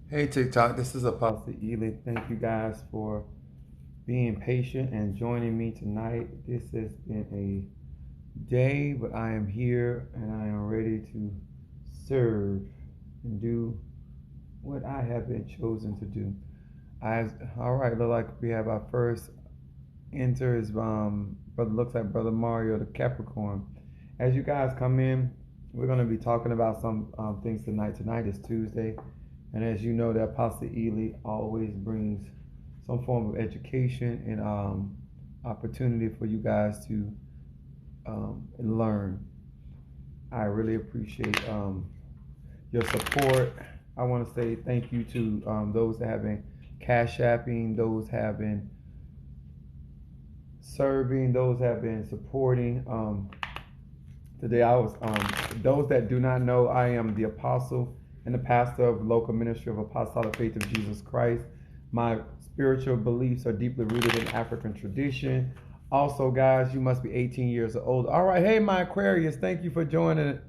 Hey TikTok, this is Apostle Ely. Thank you guys for being patient and joining me tonight. This has been a day, but I am here and I am ready to serve and do what I have been chosen to do. All right, look like we have our first enter is brother looks like Brother Mario the Capricorn. As you guys come in, we're going to be talking about some things tonight. Tonight is Tuesday. And as you know, the Apostle Ely always brings some form of education and opportunity for you guys to learn. I really appreciate your support. I want to say thank you to those that have been cash apping, those have been serving, those have been supporting. Today I was, those that do not know, I am the apostle and the pastor of local ministry of Apostolic Faith of Jesus Christ. My spiritual beliefs are deeply rooted in African tradition. Also, guys, you must be 18 years old. All right, hey, my Aquarius, thank you for joining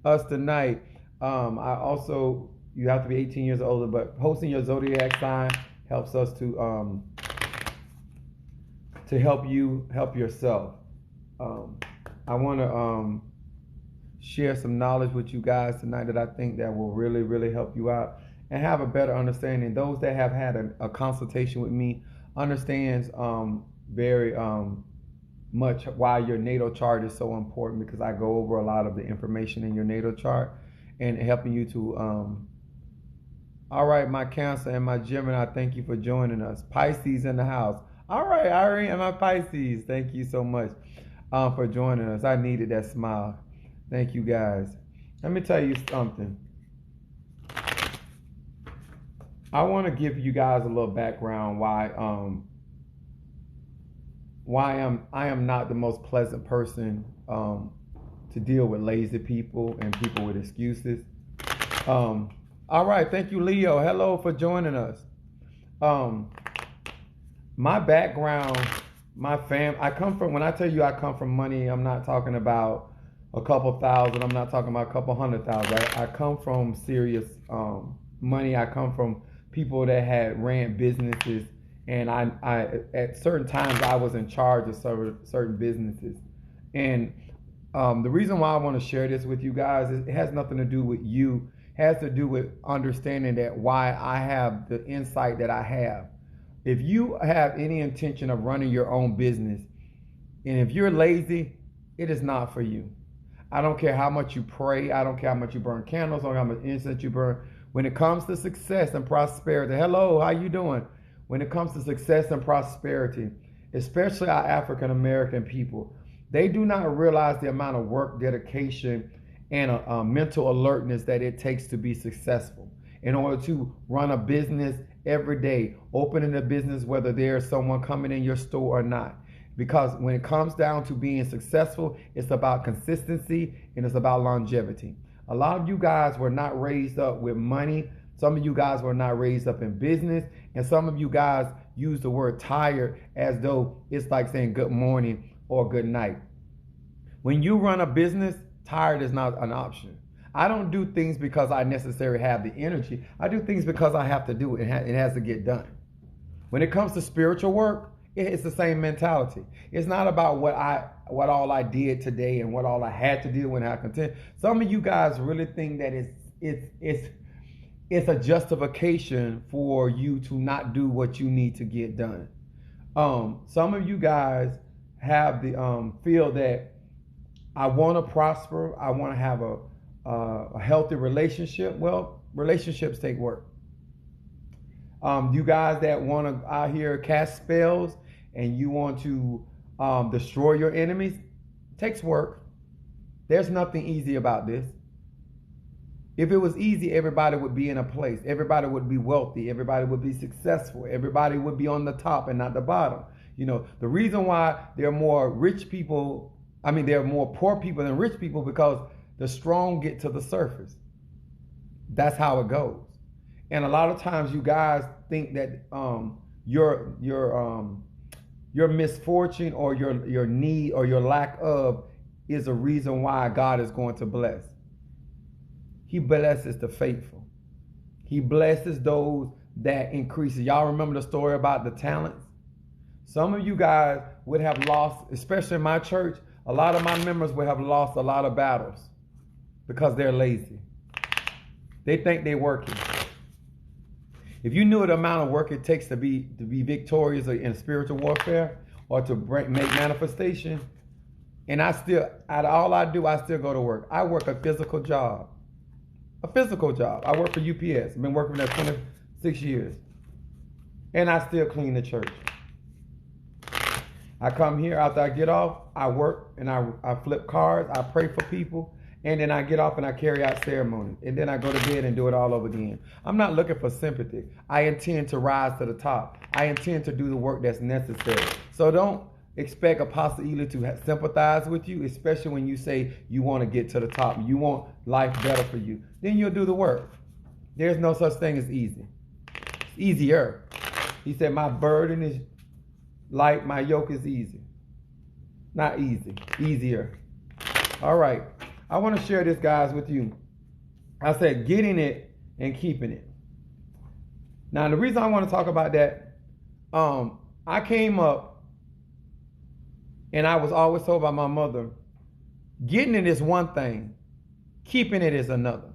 us tonight. You have to be 18 years older, but posting your zodiac sign helps us to help you help yourself. I want to share some knowledge with you guys tonight that I think that will really, really help you out and have a better understanding. Those that have had a consultation with me understands very much why your natal chart is so important, because I go over a lot of the information in your natal chart and helping you to all right, my Cancer and my Gemini, thank you for joining us. Pisces in the house. All right, Irene and my Pisces, thank you so much for joining us. I needed that smile. Thank you guys. Let me tell you something. I want to give you guys a little background why I am not the most pleasant person to deal with lazy people and people with excuses. All right, thank you, Leo. Hello for joining us. My background, I come from, when I tell you I come from money, I'm not talking about a couple thousand, I'm not talking about a couple 100,000, right? I come from serious money. I come from people that had ran businesses, and I at certain times I was in charge of certain businesses. And the reason why I want to share this with you guys is it has nothing to do with you. It has to do with understanding that why I have the insight that I have. If you have any intention of running your own business, and if you're lazy, it is not for you. I don't care how much you pray. I don't care how much you burn candles or how much incense you burn. When it comes to success and prosperity, hello, how you doing? When it comes to success and prosperity, especially our African American people, they do not realize the amount of work, dedication, and a mental alertness that it takes to be successful. In order to run a business every day, opening a business whether there's someone coming in your store or not. Because when it comes down to being successful, it's about consistency and it's about longevity. A lot of you guys were not raised up with money. Some of you guys were not raised up in business. And some of you guys use the word tired as though it's like saying good morning or good night. When you run a business, tired is not an option. I don't do things because I necessarily have the energy. I do things because I have to do it. It has to get done. When it comes to spiritual work, it's the same mentality. It's not about what all I did today and what all I had to do when I continued. Some of you guys really think that it's a justification for you to not do what you need to get done. Some of you guys have the feel that I want to prosper. I want to have a healthy relationship. Well, relationships take work. You guys that want to out here cast spells and you want to destroy your enemies, takes work. There's nothing easy about this. If it was easy, everybody would be in a place. Everybody would be wealthy. Everybody would be successful. Everybody would be on the top and not the bottom. You know, the reason why there are more rich people, there are more poor people than rich people, because the strong get to the surface. That's how it goes. And a lot of times you guys think that your misfortune or your need or your lack of is a reason why God is going to bless. He blesses the faithful. He blesses those that increases. Y'all remember the story about the talents? Some of you guys would have lost, especially in my church, a lot of my members would have lost a lot of battles because they're lazy. They think they're working. If you knew the amount of work it takes to be victorious in spiritual warfare or to make manifestation, and I still, out of all I do, I still go to work. I work a physical job. A physical job. I work for UPS. I've been working there 26 years. And I still clean the church. I come here after I get off, I work and I flip cards, I pray for people, and then I get off and I carry out ceremonies. And then I go to bed and do it all over again. I'm not looking for sympathy. I intend to rise to the top. I intend to do the work that's necessary. So don't expect Apostle Ely to sympathize with you, especially when you say you want to get to the top. You want life better for you. Then you'll do the work. There's no such thing as easy. It's easier. He said, my burden is light, my yoke is easy. Not easy, easier. All right. I want to share this, guys, with you. I said getting it and keeping it. Now, the reason I want to talk about that, I came up and I was always told by my mother, getting it is one thing, keeping it is another.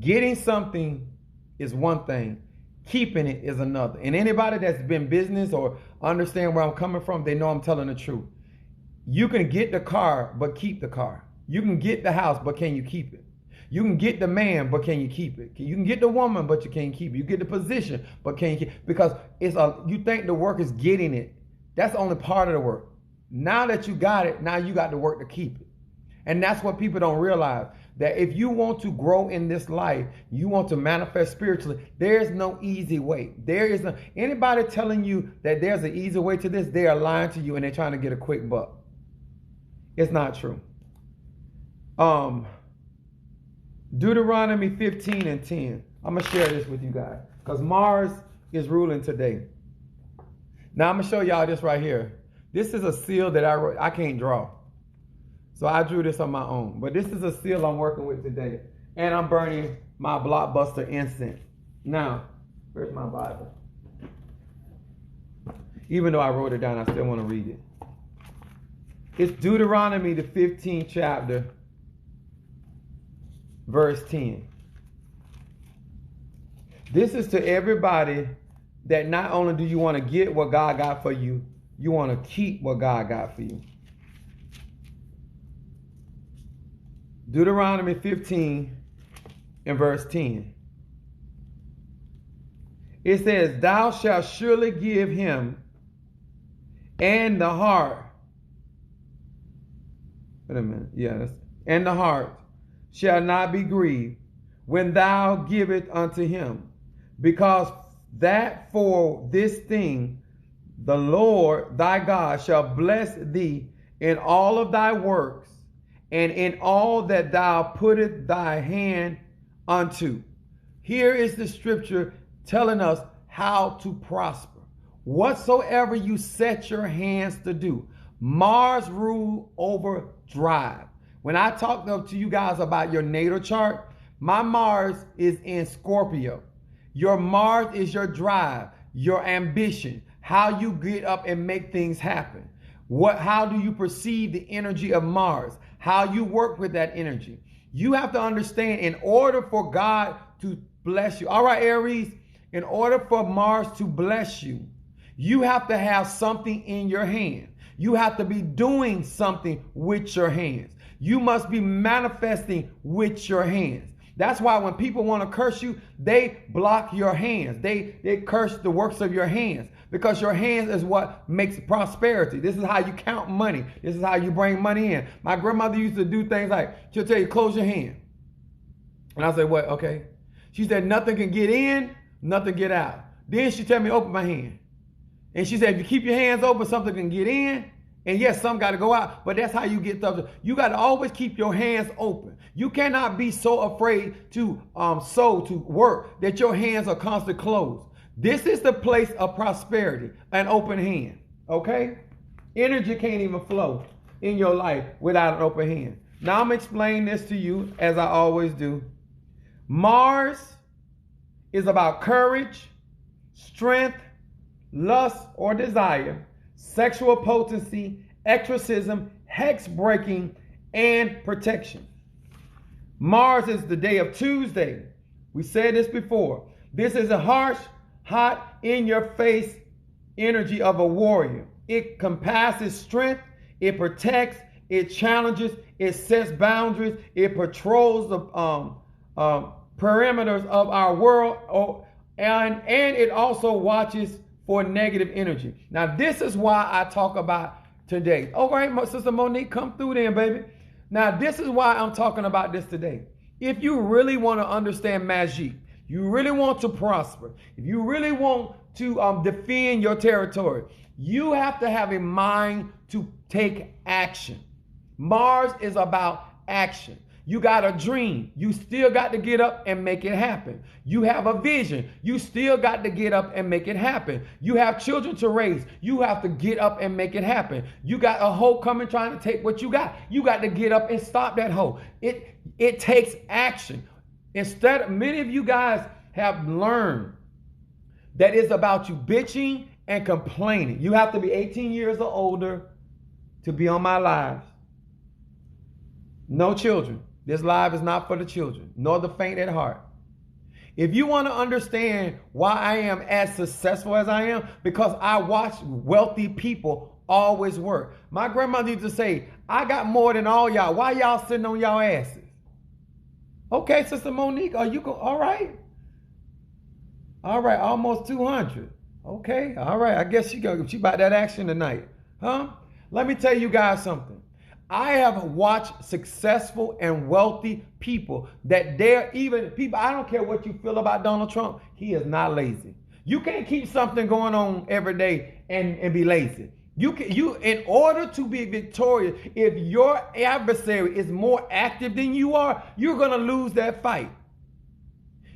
Getting something is one thing, keeping it is another. And anybody that's been business or understand where I'm coming from, they know I'm telling the truth. You can get the car, but keep the car. You can get the house, but can you keep it? You can get the man, but can you keep it? You can get the woman, but you can't keep it. You get the position, but can you keep it? Because you think the work is getting it. That's only part of the work. Now that you got it, now you got to work to keep it. And that's what people don't realize. That if you want to grow in this life, you want to manifest spiritually, there's no easy way. There is no, anybody telling you that there's an easy way to this, they are lying to you and they're trying to get a quick buck. It's not true. Deuteronomy 15:10. I'm going to share this with you guys because Mars is ruling today. Now I'm going to show y'all this right here. This is a seal that I wrote. I can't draw. So I drew this on my own. But this is a seal I'm working with today. And I'm burning my blockbuster incense. Now, where's my Bible? Even though I wrote it down, I still want to read it. It's Deuteronomy, the 15th chapter, verse 10. This is to everybody that not only do you want to get what God got for you, you want to keep what God got for you. Deuteronomy 15 and verse 10. It says, thou shalt surely give him and the heart. Wait a minute. Yeah, and the heart shall not be grieved when thou give it unto him, because that for this thing the Lord thy God shall bless thee in all of thy works, and in all that thou puttest thy hand unto. Here is the scripture telling us how to prosper. Whatsoever you set your hands to do. Mars rule over drive. When I talked to you guys about your natal chart, my Mars is in Scorpio. Your Mars is your drive, your ambition, how you get up and make things happen. How do you perceive the energy of Mars? How you work with that energy. You have to understand, in order for God to bless you. All right, Aries, in order for Mars to bless you, you have to have something in your hand. You have to be doing something with your hands. You must be manifesting with your hands. That's why when people want to curse you, they block your hands. They curse the works of your hands, because your hands is what makes prosperity. This is how you count money. This is how you bring money in. My grandmother used to do things like, she'll tell you, close your hand. And I said, what? Okay. She said, nothing can get in, nothing get out. Then she tell me, open my hand. And she said, if you keep your hands open, something can get in. And yes, some got to go out, but that's how you get stuff. You got to always keep your hands open. You cannot be so afraid to sow, to work, that your hands are constantly closed. This is the place of prosperity, an open hand, okay? Energy can't even flow in your life without an open hand. Now I'm explaining this to you as I always do. Mars is about courage, strength, lust or desire, sexual potency, exorcism, hex breaking, and protection. Mars is the day of Tuesday. We said this before. This is a harsh, hot, in-your-face energy of a warrior. It compasses strength, it protects, it challenges, it sets boundaries, it patrols the perimeters of our world, and it also watches for negative energy. Now, this is why I talk about today. All right, Sister Monique, come through then, baby. Now, this is why I'm talking about this today. If you really want to understand magic, you really want to prosper, if you really want to defend your territory, you have to have a mind to take action. Mars is about action. You got a dream. You still got to get up and make it happen. You have a vision. You still got to get up and make it happen. You have children to raise. You have to get up and make it happen. You got a hoe coming trying to take what you got. You got to get up and stop that hoe. It takes action. Many of you guys have learned that it's about you bitching and complaining. You have to be 18 years or older to be on my lives. No children. This live is not for the children, nor the faint at heart. If you want to understand why I am as successful as I am, because I watch wealthy people always work. My grandmother used to say, I got more than all y'all. Why y'all sitting on y'all asses? Okay, Sister Monique, all right? All right, almost 200. Okay, all right. I guess she about that action tonight. Huh? Let me tell you guys something. I have watched successful and wealthy people that I don't care what you feel about Donald Trump, he is not lazy. You can't keep something going on every day and be lazy. In order to be victorious, if your adversary is more active than you are, you're going to lose that fight.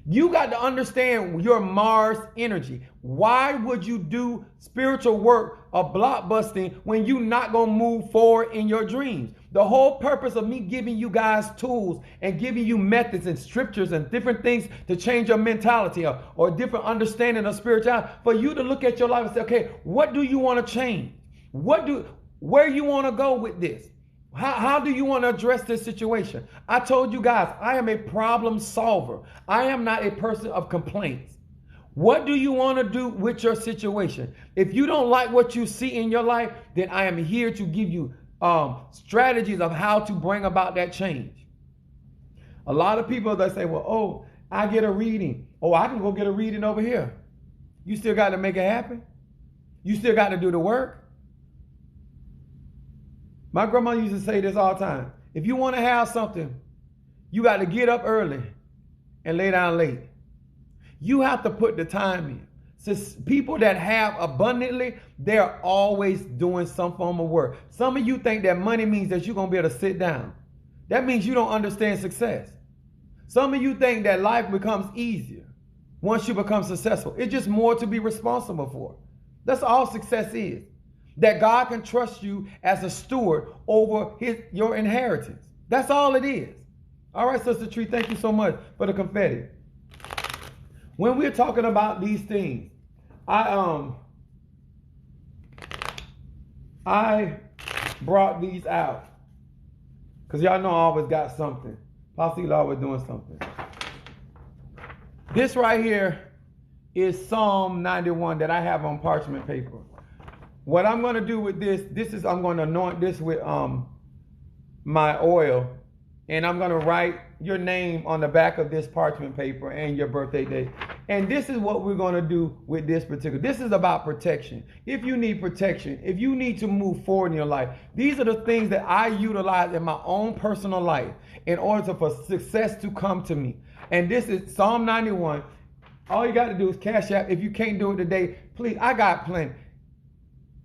You got to understand your Mars energy. Why would you do spiritual work or blockbusting when you're not going to move forward in your dreams? The whole purpose of me giving you guys tools and giving you methods and scriptures and different things to change your mentality or different understanding of spirituality, for you to look at your life and say, okay, what do you want to change? Where you want to go with this? How do you want to address this situation? I told you guys, I am a problem solver. I am not a person of complaints. What do you want to do with your situation? If you don't like what you see in your life, then I am here to give you strategies of how to bring about that change. A lot of people, they say, well, I get a reading. I can go get a reading over here. You still got to make it happen. You still got to do the work. My grandma used to say this all the time. If you want to have something, you got to get up early and lay down late. You have to put the time in. Since people that have abundantly, they're always doing some form of work. Some of you think that money means that you're going to be able to sit down. That means you don't understand success. Some of you think that life becomes easier once you become successful. It's just more to be responsible for. That's all success is. That God can trust you as a steward over your inheritance. That's all it is. All right, Sister Tree, thank you so much for the confetti. When we're talking about these things, I brought these out because y'all know I always got something. Posse always doing something. This right here is Psalm 91 that I have on parchment paper. What I'm going to do with this, I'm going to anoint this with my oil, and I'm going to write your name on the back of this parchment paper and your birthday date. And this is what we're going to do with this this is about protection. If you need protection, if you need to move forward in your life, these are the things that I utilize in my own personal life in order for success to come to me. And this is Psalm 91. All you got to do is Cash App. If you can't do it today, please, I got plenty.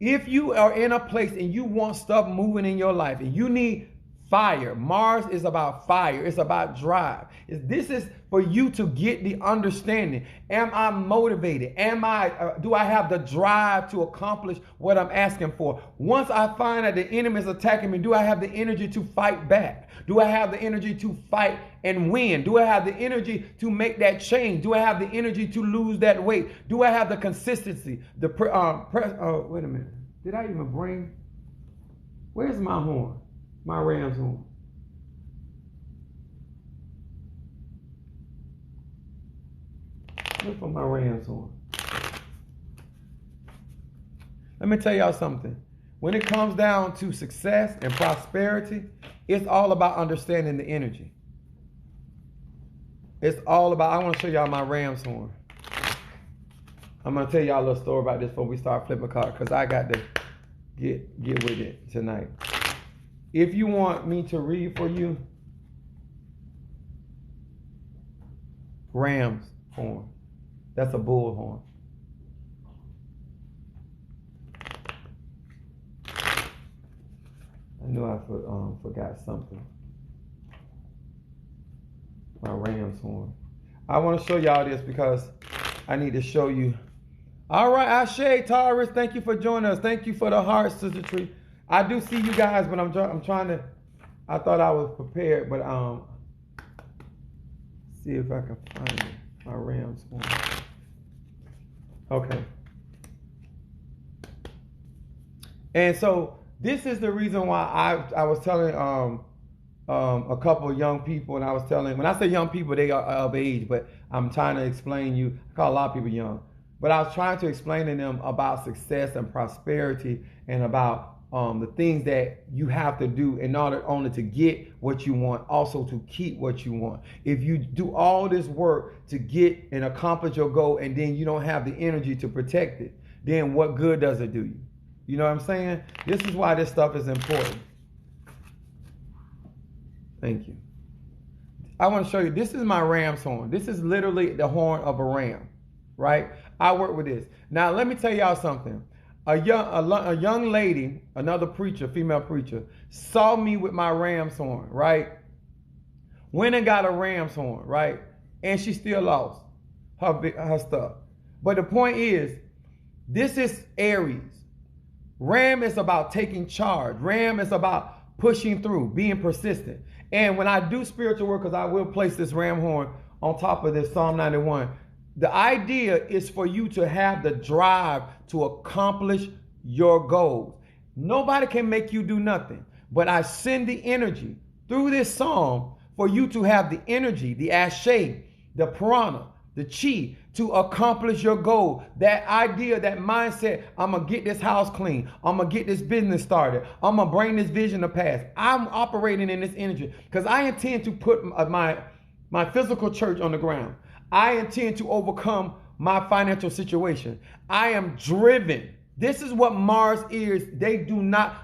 If you are in a place and you want stuff moving in your life and you need Fire. Mars is about fire. It's about drive. This is for you to get the understanding. Am I motivated? Do I have the drive to accomplish what I'm asking for? Once I find that the enemy is attacking me, do I have the energy to fight back? Do I have the energy to fight and win? Do I have the energy to make that change? Do I have the energy to lose that weight? Do I have the consistency? Wait a minute. Did I even bring? Where's my horn? My ram's horn. Look for my ram's horn. Let me tell y'all something. When it comes down to success and prosperity, it's all about understanding the energy. It's all about, I want to show y'all my ram's horn. I'm going to tell y'all a little story about this before we start flipping cards, because I got to get with it tonight. If you want me to read for you, ram's horn. That's a bull horn. I knew I forgot something. My ram's horn. I want to show y'all this because I need to show you. All right, Ashe, Taurus, thank you for joining us. Thank you for the hearts, Sister Tree. I do see you guys, but I'm trying to. I thought I was prepared, but see if I can find it. My ram's horn. Okay. And so this is the reason why I was telling a couple of young people, and I was telling, when I say young people, they are of age, but I'm trying to explain you. I call a lot of people young, but I was trying to explain to them about success and prosperity and about the things that you have to do in order only to get what you want, also to keep what you want. If you do all this work to get and accomplish your goal and then you don't have the energy to protect it, then what good does it do you? You know what I'm saying? This is why this stuff is important. Thank you. I want to show you, this is my ram's horn. This is literally the horn of a ram, right? I work with this. Now, let me tell y'all something. A young lady, another preacher, female preacher, saw me with my ram's horn, right? Went and got a ram's horn, right? And she still lost her stuff. But the point is, this is Aries. Ram is about taking charge. Ram is about pushing through, being persistent. And when I do spiritual work, because I will place this ram horn on top of this Psalm 91, the idea is for you to have the drive to accomplish your goals. Nobody can make you do nothing, but I send the energy through this psalm for you to have the energy, the ashe, the prana, the chi to accomplish your goal. That idea, that mindset, I'm going to get this house clean. I'm going to get this business started. I'm going to bring this vision to pass. I'm operating in this energy because I intend to put my physical church on the ground. I intend to overcome my financial situation. I am driven. This is what Mars is.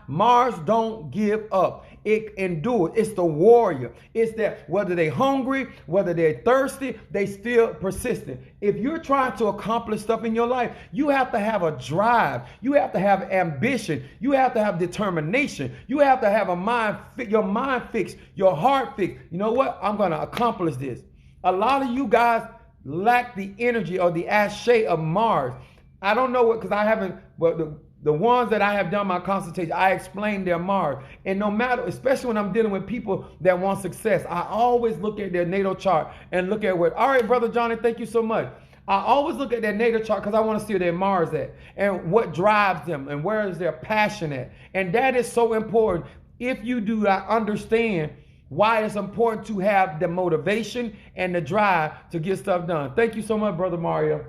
Mars don't give up. It endures. It's the warrior. It's that whether they're hungry, whether they're thirsty, they still persistent. If you're trying to accomplish stuff in your life, you have to have a drive. You have to have ambition. You have to have determination. You have to have your mind fixed, your heart fixed. You know what? I'm going to accomplish this. A lot of you guys lack the energy or the ashe of Mars. I don't know what, because I haven't, but the ones that I have done my consultation, I explain their Mars. And no matter, especially when I'm dealing with people that want success, I always look at their natal chart and look at what, all right, Brother Johnny, thank you so much. I always look at their natal chart because I want to see where their Mars at and what drives them and where is their passion at. And that is so important. If you do not understand why it's important to have the motivation and the drive to get stuff done. Thank you so much, Brother Mario.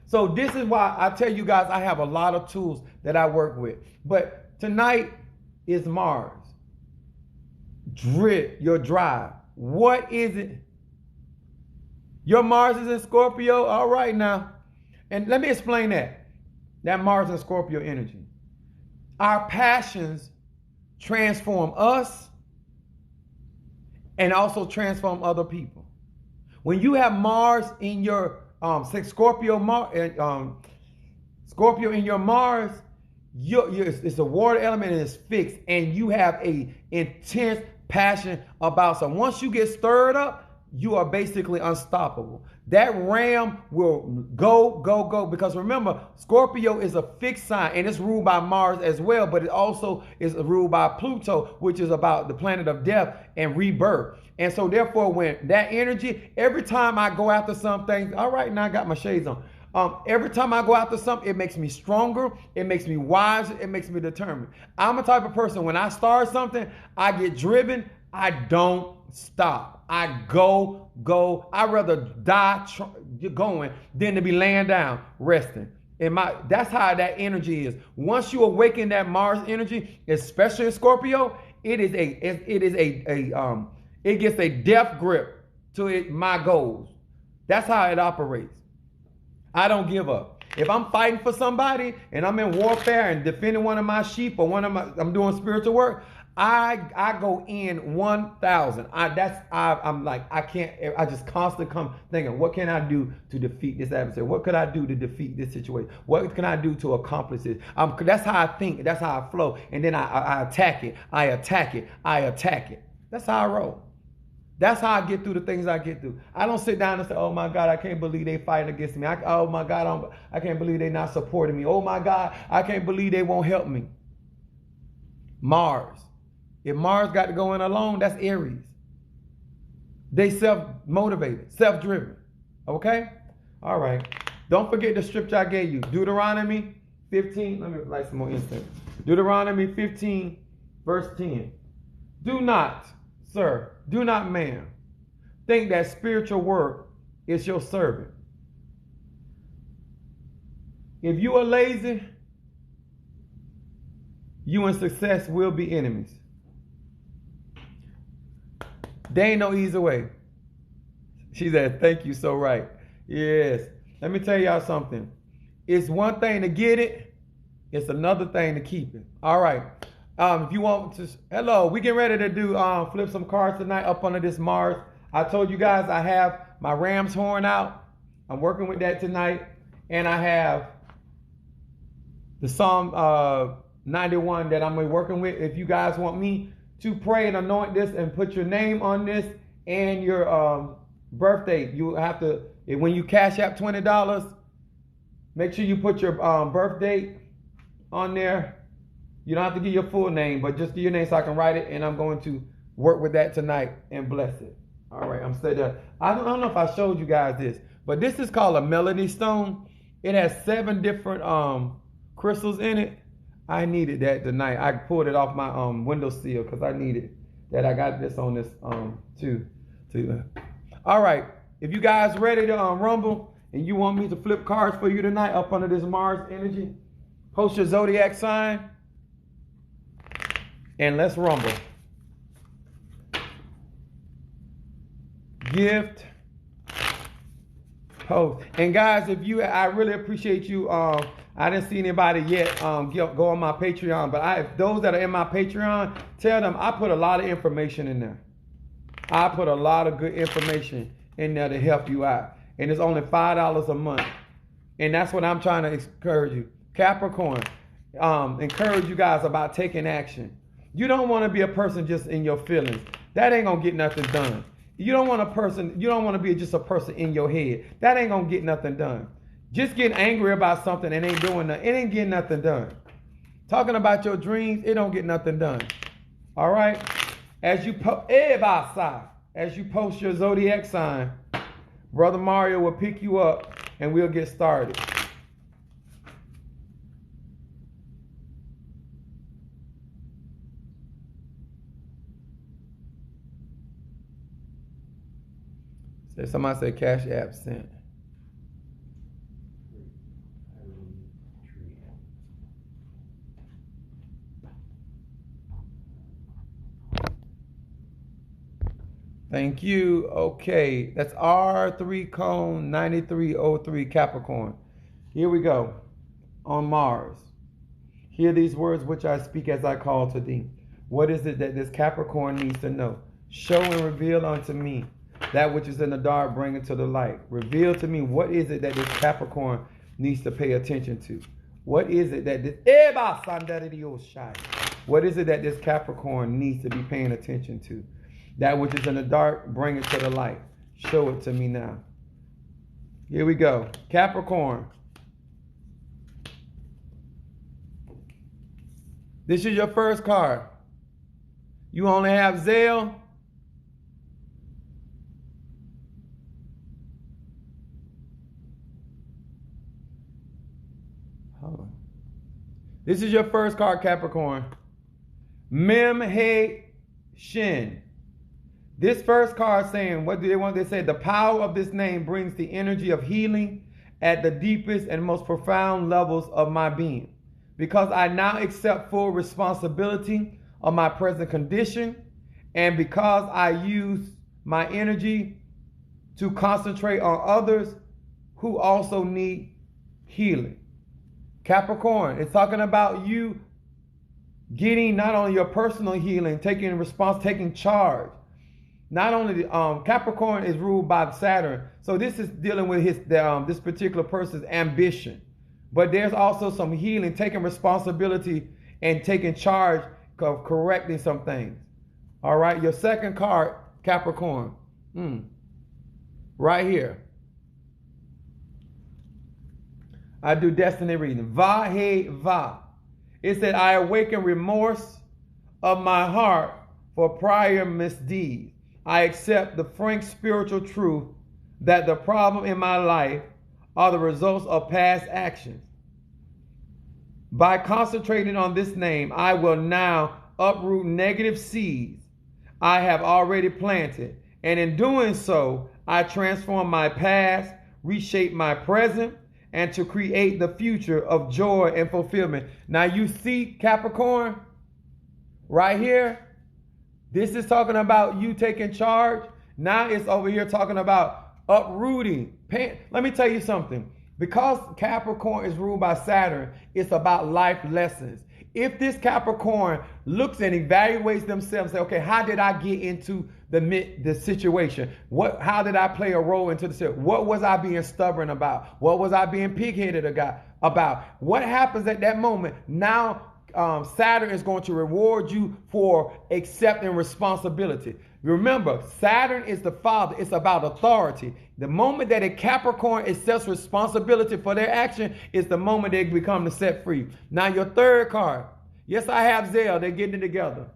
So this is why I tell you guys I have a lot of tools that I work with. But tonight is Mars. Your drive. What is it? Your Mars is in Scorpio? All right now. And let me explain that. That Mars and Scorpio energy. Our passions transform us and also transform other people. When you have Mars in your Scorpio in your Mars, It's a water element and it's fixed, and you have a intense passion about something. Once you get stirred up, you are basically unstoppable. That ram will go, go, go. Because remember, Scorpio is a fixed sign, and it's ruled by Mars as well, but it also is ruled by Pluto, which is about the planet of death and rebirth. And so therefore, when that energy, every time I go after something, all right, now I got my shades on. Every time I go after something, it makes me stronger, it makes me wiser, it makes me determined. I'm a type of person, when I start something, I get driven, I don't stop. I go. I'd rather die going than to be laying down, resting. That's how that energy is. Once you awaken that Mars energy, especially in Scorpio, it gets a death grip to my goals. That's how it operates. I don't give up. If I'm fighting for somebody and I'm in warfare and defending one of my sheep or I'm doing spiritual work, I go in 1,000. I'm like, I can't. I just constantly come thinking, what can I do to defeat this adversary? What could I do to defeat this situation? What can I do to accomplish this? That's how I think. That's how I flow. And then I attack it. I attack it. I attack it. That's how I roll. That's how I get through the things I get through. I don't sit down and say, oh my God, I can't believe they fighting against me. Oh my God, I can't believe they not supporting me. Oh my God, I can't believe they won't help me. Mars. If Mars got to go in alone, that's Aries. They self-motivated, self-driven. Okay? All right. Don't forget the scripture I gave you. Deuteronomy 15. Let me light some more incense. Deuteronomy 15, verse 10. Do not, sir, do not, ma'am, think that spiritual work is your servant. If you are lazy, you and success will be enemies. There ain't no easy way. She said, thank you, so right. Yes. Let me tell y'all something. It's one thing to get it. It's another thing to keep it. All right. If you want to, hello, we getting ready to do flip some cards tonight up under this Mars. I told you guys I have my ram's horn out. I'm working with that tonight. And I have the Psalm 91 that I'm working with. If you guys want me to pray and anoint this and put your name on this and your birthday, you have to, when you cash out $20, make sure you put your birth date on there. You don't have to give your full name, but just give your name so I can write it, and I'm going to work with that tonight and bless it. All right, I'm set there. I don't know if I showed you guys this, but this is called a melody stone. It has 7 different crystals in it. I needed that tonight. I pulled it off my windowsill because I needed that. I got this on this too. All right, if you guys ready to rumble and you want me to flip cards for you tonight up under this Mars energy, post your zodiac sign. And let's rumble. Gift. Post. And guys, I really appreciate you. I didn't see anybody yet go on my Patreon, but those that are in my Patreon, tell them I put a lot of information in there. I put a lot of good information in there to help you out. And it's only $5 a month. And that's what I'm trying to encourage you. Capricorn, encourage you guys about taking action. You don't want to be a person just in your feelings. That ain't gonna get nothing done. You don't want to be just a person in your head. That ain't gonna get nothing done. Just getting angry about something and ain't doing nothing, it ain't getting nothing done. Talking about your dreams, it don't get nothing done. All right? As you post your zodiac sign, Brother Mario will pick you up and we'll get started. Somebody said cash app sent. Thank you. Okay, that's R3 cone 9303 Capricorn. Here we go. On Mars. Hear these words which I speak as I call to thee. What is it that this Capricorn needs to know? Show and reveal unto me that which is in the dark, bring it to the light. Reveal to me what is it that this Capricorn needs to pay attention to. What is it that this Capricorn needs to be paying attention to? That which is in the dark, bring it to the light. Show it to me now. Here we go. Capricorn. This is your first card. You only have Zelle. Hold on. This is your first card, Capricorn. Mem He Shin. This first card saying, what do they want? They say, the power of this name brings the energy of healing at the deepest and most profound levels of my being. Because I now accept full responsibility of my present condition, and because I use my energy to concentrate on others who also need healing. Capricorn, it's talking about you getting not only your personal healing, taking charge. Not only Capricorn is ruled by Saturn, so this is dealing with this particular person's ambition. But there's also some healing, taking responsibility and taking charge of correcting some things. All right, your second card, Capricorn, right here. I do destiny reading. Va he va. It said, I awaken remorse of my heart for prior misdeeds. I accept the frank spiritual truth that the problem in my life are the results of past actions. By concentrating on this name, I will now uproot negative seeds I have already planted. And in doing so, I transform my past, reshape my present, and to create the future of joy and fulfillment. Now you see, Capricorn, right here, this is talking about you taking charge. Now it's over here talking about uprooting. Let me tell you something. Because Capricorn is ruled by Saturn, it's about life lessons. If this Capricorn looks and evaluates themselves, say, okay, how did I get into the situation? How did I play a role into the situation? What was I being stubborn about? What was I being pig-headed about? What happens at that moment? Now Saturn is going to reward you for accepting responsibility. Remember, Saturn is the father. It's about authority. The moment that a Capricorn accepts responsibility for their action is the moment they become the set free. Now, your third card. Yes, I have Zelle. They're getting it together.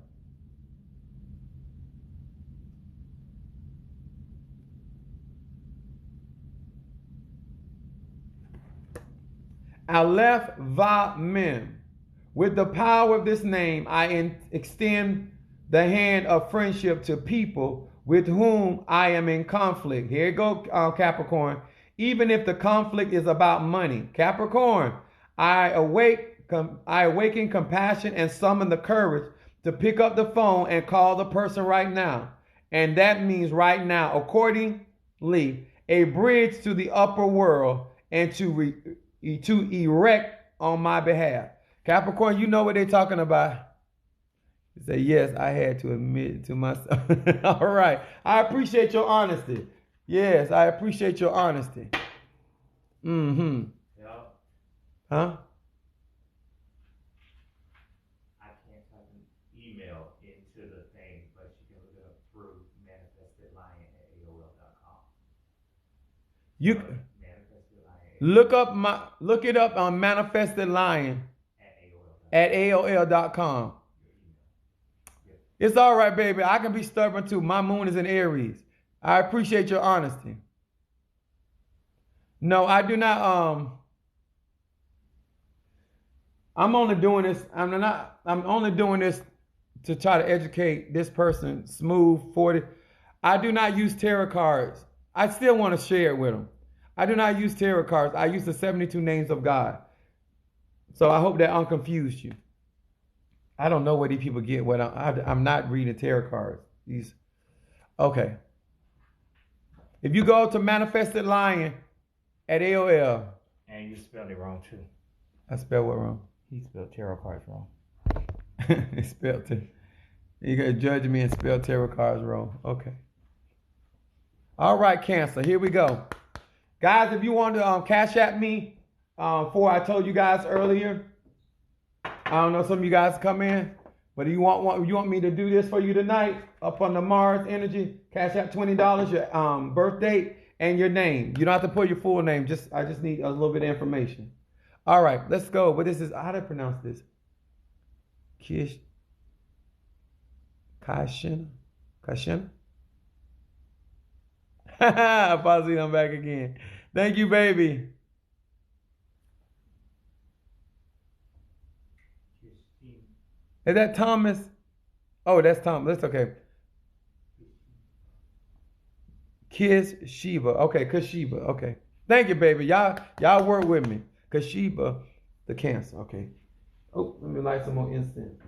Aleph Va Mem. With the power of this name, I extend the hand of friendship to people with whom I am in conflict. Here you go, Capricorn. Even if the conflict is about money. Capricorn, I awaken compassion and summon the courage to pick up the phone and call the person right now. And that means right now. Accordingly, a bridge to the upper world and to erect on my behalf. Capricorn, you know what they're talking about. You say, yes, I had to admit it to myself. All right. I appreciate your honesty. Yes, I appreciate your honesty. Mm-hmm. Yeah. Huh? I can't type an email into the thing, but you can look it up through manifestedlion@aol.com. You look it up on Manifested Lion at AOL.com. It's all right, baby. I can be stubborn too. My moon is in Aries. I appreciate your honesty. No, I do not. I'm only doing this. I'm only doing this to try to educate this person. Smooth 40. I do not use tarot cards. I still want to share it with them. I do not use tarot cards. I use the 72 names of God. So I hope that unconfused you. I don't know where these people get what I'm not reading tarot cards. Okay. If you go to Manifested Lion at AOL. And you spelled it wrong too. I spelled what wrong? He spelled tarot cards wrong. He spelled it. You gotta judge me and spell tarot cards wrong. Okay. All right, Cancer. Here we go. Guys, if you want to cash at me, For I told you guys earlier, I don't know, some of you guys come in, but you want me to do this for you tonight? Up on the Mars Energy, cash out $20, your birth date and your name. You don't have to put your full name. I just need a little bit of information. All right, let's go. But this is, how do I pronounce this? Kashina? Posy, I'm back again. Thank you, baby. Is that Thomas? Oh, that's Thomas. That's okay. Kiss Sheba. Okay, Kashiba. Okay. Thank you, baby. Y'all work with me. Kashiba, the Cancer. Okay. Oh, let me light some more incense.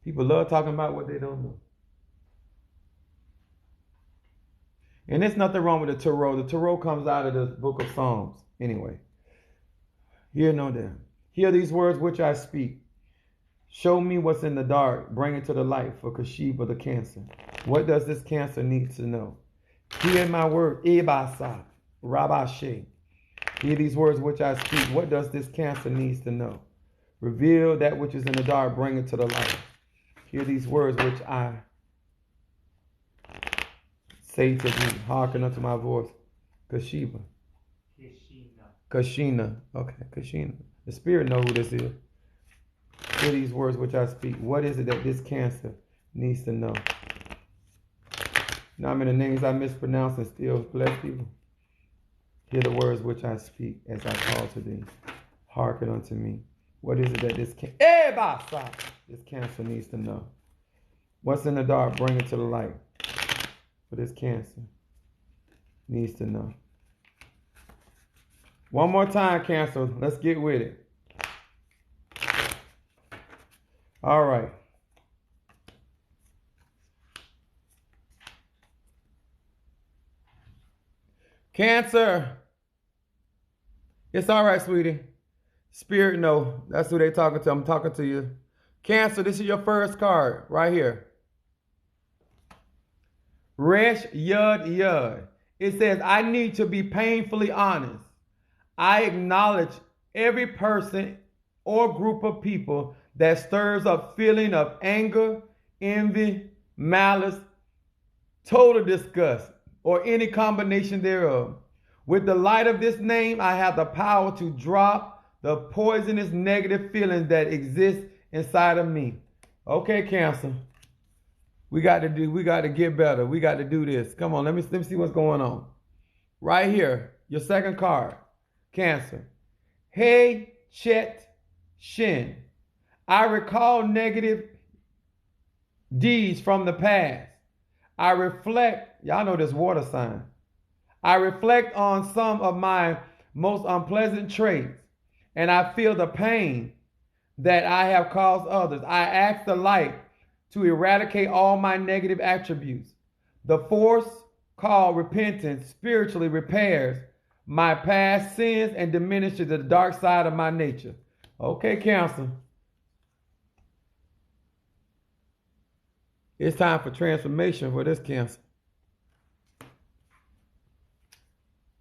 People love talking about what they don't know. And there's nothing wrong with the Tarot. The Tarot comes out of the book of Psalms. Anyway. Hear no there. Hear these words which I speak. Show me what's in the dark. Bring it to the light for Kashiba, the Cancer. What does this Cancer need to know? Hear my word. Ibasa. Rabashe. Hear these words which I speak. What does this Cancer needs to know? Reveal that which is in the dark. Bring it to the light. Hear these words which I say to thee. Hearken unto my voice. Kashiba. Kashina. Okay, Kashina. The Spirit knows who this is. Hear these words which I speak. What is it that this Cancer needs to know? Now, many names I mispronounce and still bless people. Hear the words which I speak as I call to thee. Hearken unto me. What is it that this Cancer needs to know? What's in the dark, bring it to the light. For this Cancer needs to know. One more time, Cancer. Let's get with it. All right. Cancer. It's all right, sweetie. Spirit, no. That's who they talking to. I'm talking to you. Cancer, this is your first card right here. Resh Yud Yud. It says, I need to be painfully honest. I acknowledge every person or group of people that stirs up feeling of anger, envy, malice, total disgust, or any combination thereof. With the light of this name, I have the power to drop the poisonous negative feelings that exist inside of me. Okay, Cancer. We got to get better. We got to do this. Come on, let me see what's going on. Right here, your second card. Cancer. Hey, Chet Shin. I recall negative deeds from the past. I reflect, y'all know this water sign. I reflect on some of my most unpleasant traits, and I feel the pain that I have caused others. I ask the light to eradicate all my negative attributes. The force called repentance spiritually repairs my past sins and diminishes the dark side of my nature. Okay, Cancer. It's time for transformation for this Cancer.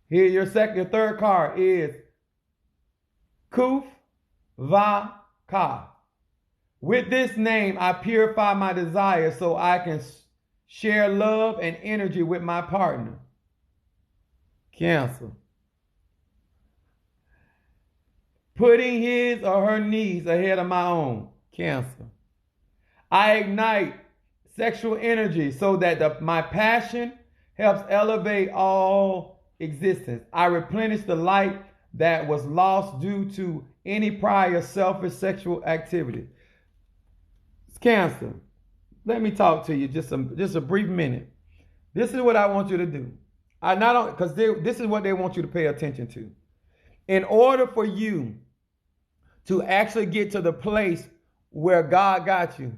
Here, your third card is Kuf Va Ka. With this name, I purify my desires so I can share love and energy with my partner. Cancer. Putting his or her needs ahead of my own. Cancer. I ignite sexual energy so that my passion helps elevate all existence. I replenish the light that was lost due to any prior selfish sexual activity. Cancer, let me talk to you just a brief minute. This is what I want you to do. Because this is what they want you to pay attention to. In order for you to actually get to the place where God got you,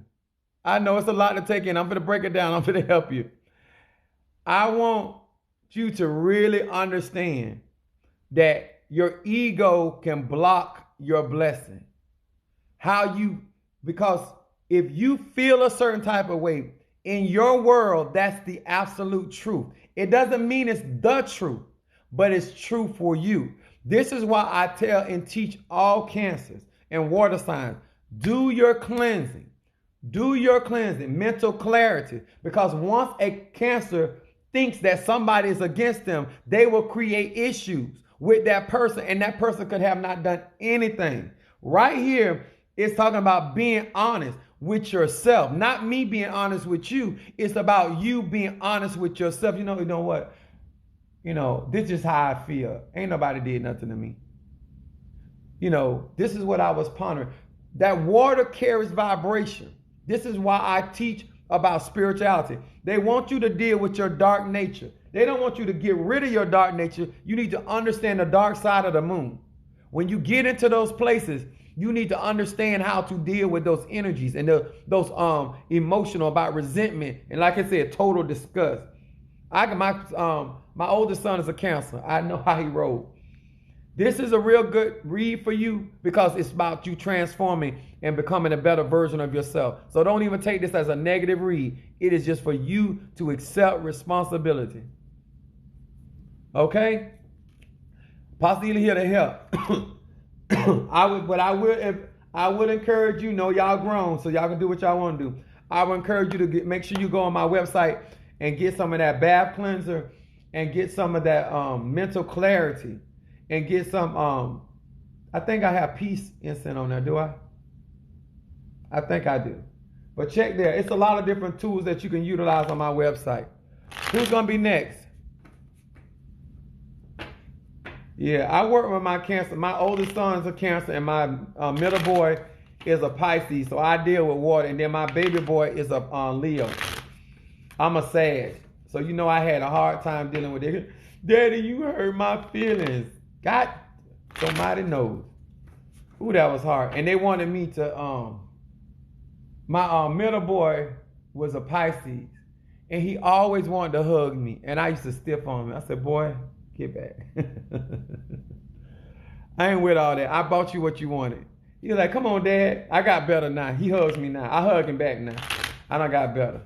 I know it's a lot to take in. I'm going to break it down. I'm going to help you. I want you to really understand that your ego can block your blessing. Because if you feel a certain type of way, in your world, that's the absolute truth. It doesn't mean it's the truth, but it's true for you. This is why I tell and teach all cancers and water signs, do your cleansing. Do your cleansing, mental clarity. Because once a cancer thinks that somebody is against them, they will create issues with that person, and that person could have not done anything. Right here, it's talking about being honest with yourself, not me being honest with you. It's about you being honest with yourself. You know what? This is how I feel. Ain't nobody did nothing to me. This is what I was pondering. That water carries vibration. This is why I teach about spirituality. They want you to deal with your dark nature. They don't want you to get rid of your dark nature. You need to understand the dark side of the moon. When you get into those places, you need to understand how to deal with those energies and those emotional about resentment. And like I said, total disgust. My oldest son is a Cancer. I know how he rolled. This is a real good read for you because it's about you transforming and becoming a better version of yourself. So don't even take this as a negative read. It is just for you to accept responsibility. Okay? Possibly here to help. I would encourage you, y'all grown, so y'all can do what y'all want to do. I would encourage you to make sure you go on my website and get some of that bath cleanser and get some of that mental clarity. And get some, I think I have peace incense on there, do I? I think I do. But check there. It's a lot of different tools that you can utilize on my website. Who's going to be next? Yeah, I work with my Cancer. My oldest son is a Cancer, and my middle boy is a Pisces. So I deal with water. And then my baby boy is a Leo. I'm a Sag. So I had a hard time dealing with it. Daddy, you hurt my feelings. God, somebody knows. Ooh, that was hard. And they wanted me to, my middle boy was a Pisces. And he always wanted to hug me. And I used to stiff on him. I said, boy, get back. I ain't with all that. I bought you what you wanted. He was like, come on, Dad. I got better now. He hugs me now. I hug him back now. I done got better.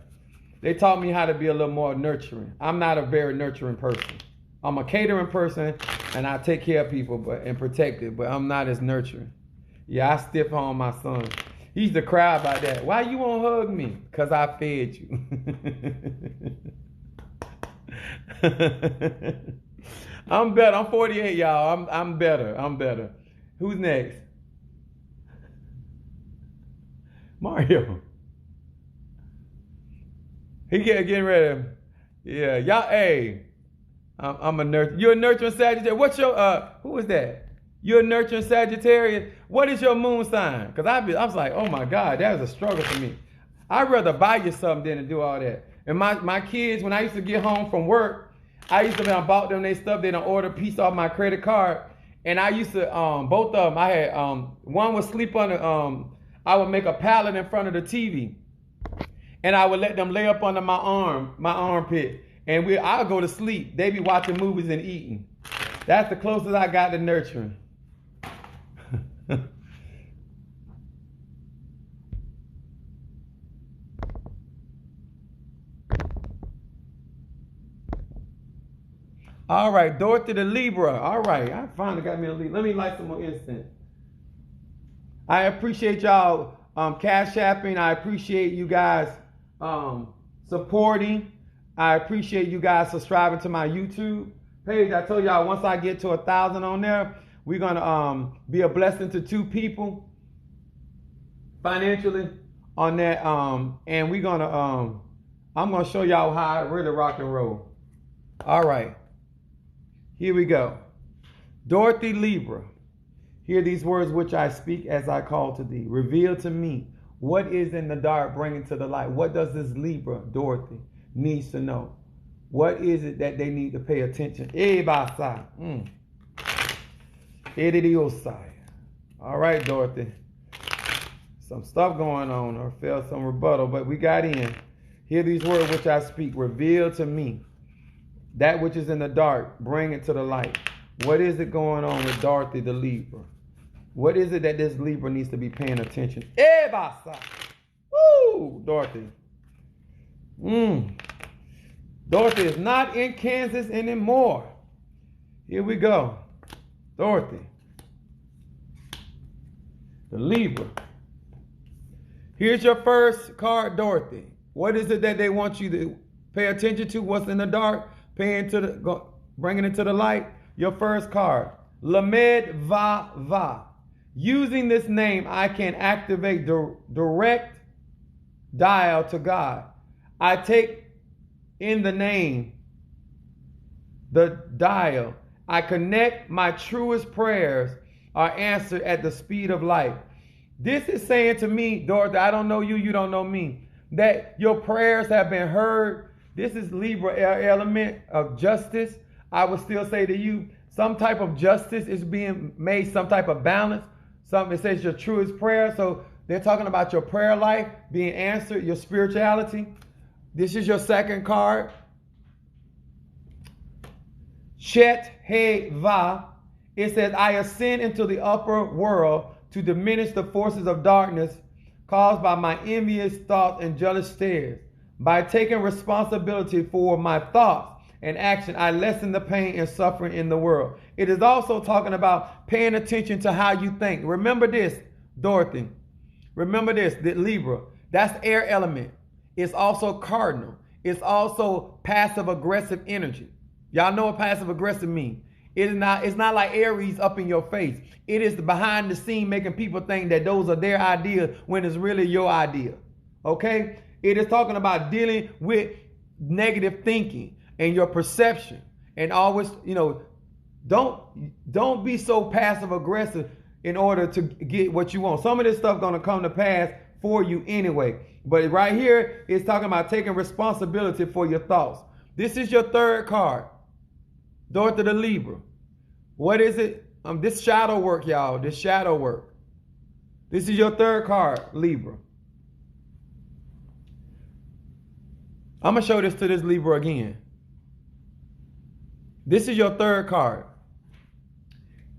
They taught me how to be a little more nurturing. I'm not a very nurturing person. I'm a catering person, and I take care of people and protect it, but I'm not as nurturing. Yeah, I stiff on my son. He used to cry about that. Why you won't hug me? Because I fed you. I'm better. I'm 48, y'all. I'm better. I'm better. Who's next? Mario. He getting ready. Yeah, y'all, hey. I'm a nurturer. You're a nurturing Sagittarius. What's your, who is that? You're a nurturing Sagittarius. What is your moon sign? Because I was like, oh my God, that was a struggle for me. I'd rather buy you something than to do all that. And my kids, when I used to get home from work, I used to bought them their stuff. They done order a piece off my credit card. And I used to, both of them, I had, one would sleep on I would make a pallet in front of the TV. And I would let them lay up under my armpit. And I'll go to sleep. They be watching movies and eating. That's the closest I got to nurturing. All right, Dorothy the Libra. All right, I finally got me a Libra. Let me light some more incense. I appreciate y'all cash apping. I appreciate you guys supporting. I appreciate you guys subscribing to my YouTube page. I told y'all once I get to 1,000 on there, we're gonna be a blessing to 2 people financially on that. And we're gonna I'm gonna show y'all how I really rock and roll. All right, here we go. Dorothy Libra, hear these words which I speak as I call to thee. Reveal to me what is in the dark, bring it to the light. What does this Libra, Dorothy, needs to know? What is it that they need to pay attention? All right, Dorothy. Some stuff going on, or felt some rebuttal, but we got in. Hear these words which I speak. Reveal to me that which is in the dark, bring it to the light. What is it going on with Dorothy the Libra? What is it that this Libra needs to be paying attention? Woo, Dorothy. Dorothy is not in Kansas anymore. Here we go. Dorothy. The Libra. Here's your first card, Dorothy. What is it that they want you to pay attention to? What's in the dark? Bringing it to the light. Your first card. Lamed Va Va. Using this name, I can activate direct dial to God. I take in the name, the dial. I connect my truest prayers are answered at the speed of light. This is saying to me, Dorothy, I don't know you, you don't know me, that your prayers have been heard. This is Libra element of justice. I would still say to you, some type of justice is being made, some type of balance. It says your truest prayer. So they're talking about your prayer life being answered, your spirituality. This is your second card. Chet He Va. It says, I ascend into the upper world to diminish the forces of darkness caused by my envious thoughts and jealous stares. By taking responsibility for my thoughts and action, I lessen the pain and suffering in the world. It is also talking about paying attention to how you think. Remember this, Dorothy. Remember this, the Libra. That's air element. It's also cardinal. It's also passive aggressive energy. Y'all know what passive aggressive means. It's not like Aries up in your face. It is behind the scene making people think that those are their ideas when it's really your idea. Okay? It is talking about dealing with negative thinking and your perception. And always, don't be so passive aggressive in order to get what you want. Some of this stuff gonna come to pass for you anyway. But right here, it's talking about taking responsibility for your thoughts. This is your third card. Dorothy the Libra. What is it? This shadow work, y'all. This shadow work. This is your third card, Libra. I'm going to show this to this Libra again. This is your third card.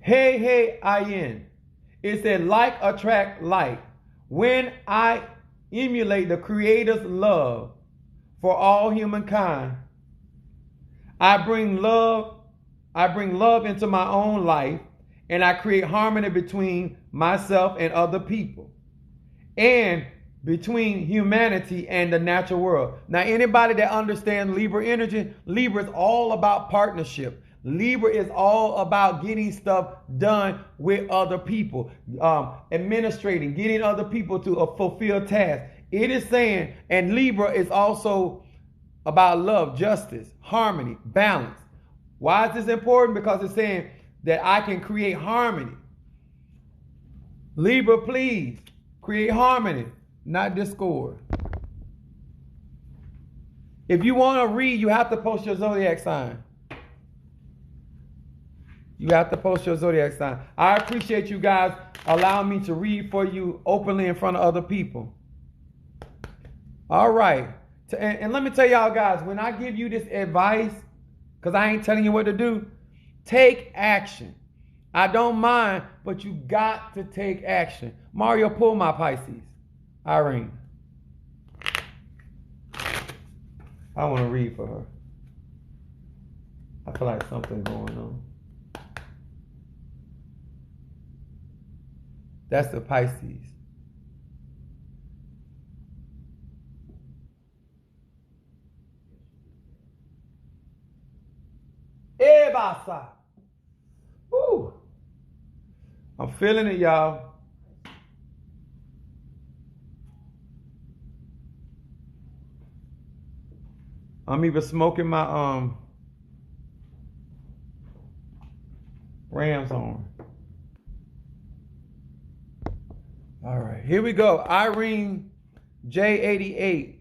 Hey, I-N. It said, like attract like. When I emulate the Creator's love for all humankind, I bring love into my own life, and I create harmony between myself and other people, and between humanity and the natural world. Now, anybody that understands Libra energy, Libra is all about partnership. Libra is all about getting stuff done with other people, administrating, getting other people to fulfill tasks. It is saying, and Libra is also about love, justice, harmony, balance. Why is this important? Because it's saying that I can create harmony. Libra, please create harmony, not discord. If you want to read, you have to post your zodiac sign. You have to post your zodiac sign. I appreciate you guys allowing me to read for you openly in front of other people. All right. And let me tell y'all guys, when I give you this advice, because I ain't telling you what to do, take action. I don't mind, but you got to take action. Mario, pull my Pisces. Irene. I want to read for her. I feel like something's going on. That's the Pisces. Ebasa. Woo. I'm feeling it, y'all. I'm even smoking my Ram's horn. All right, here we go. Irene J88,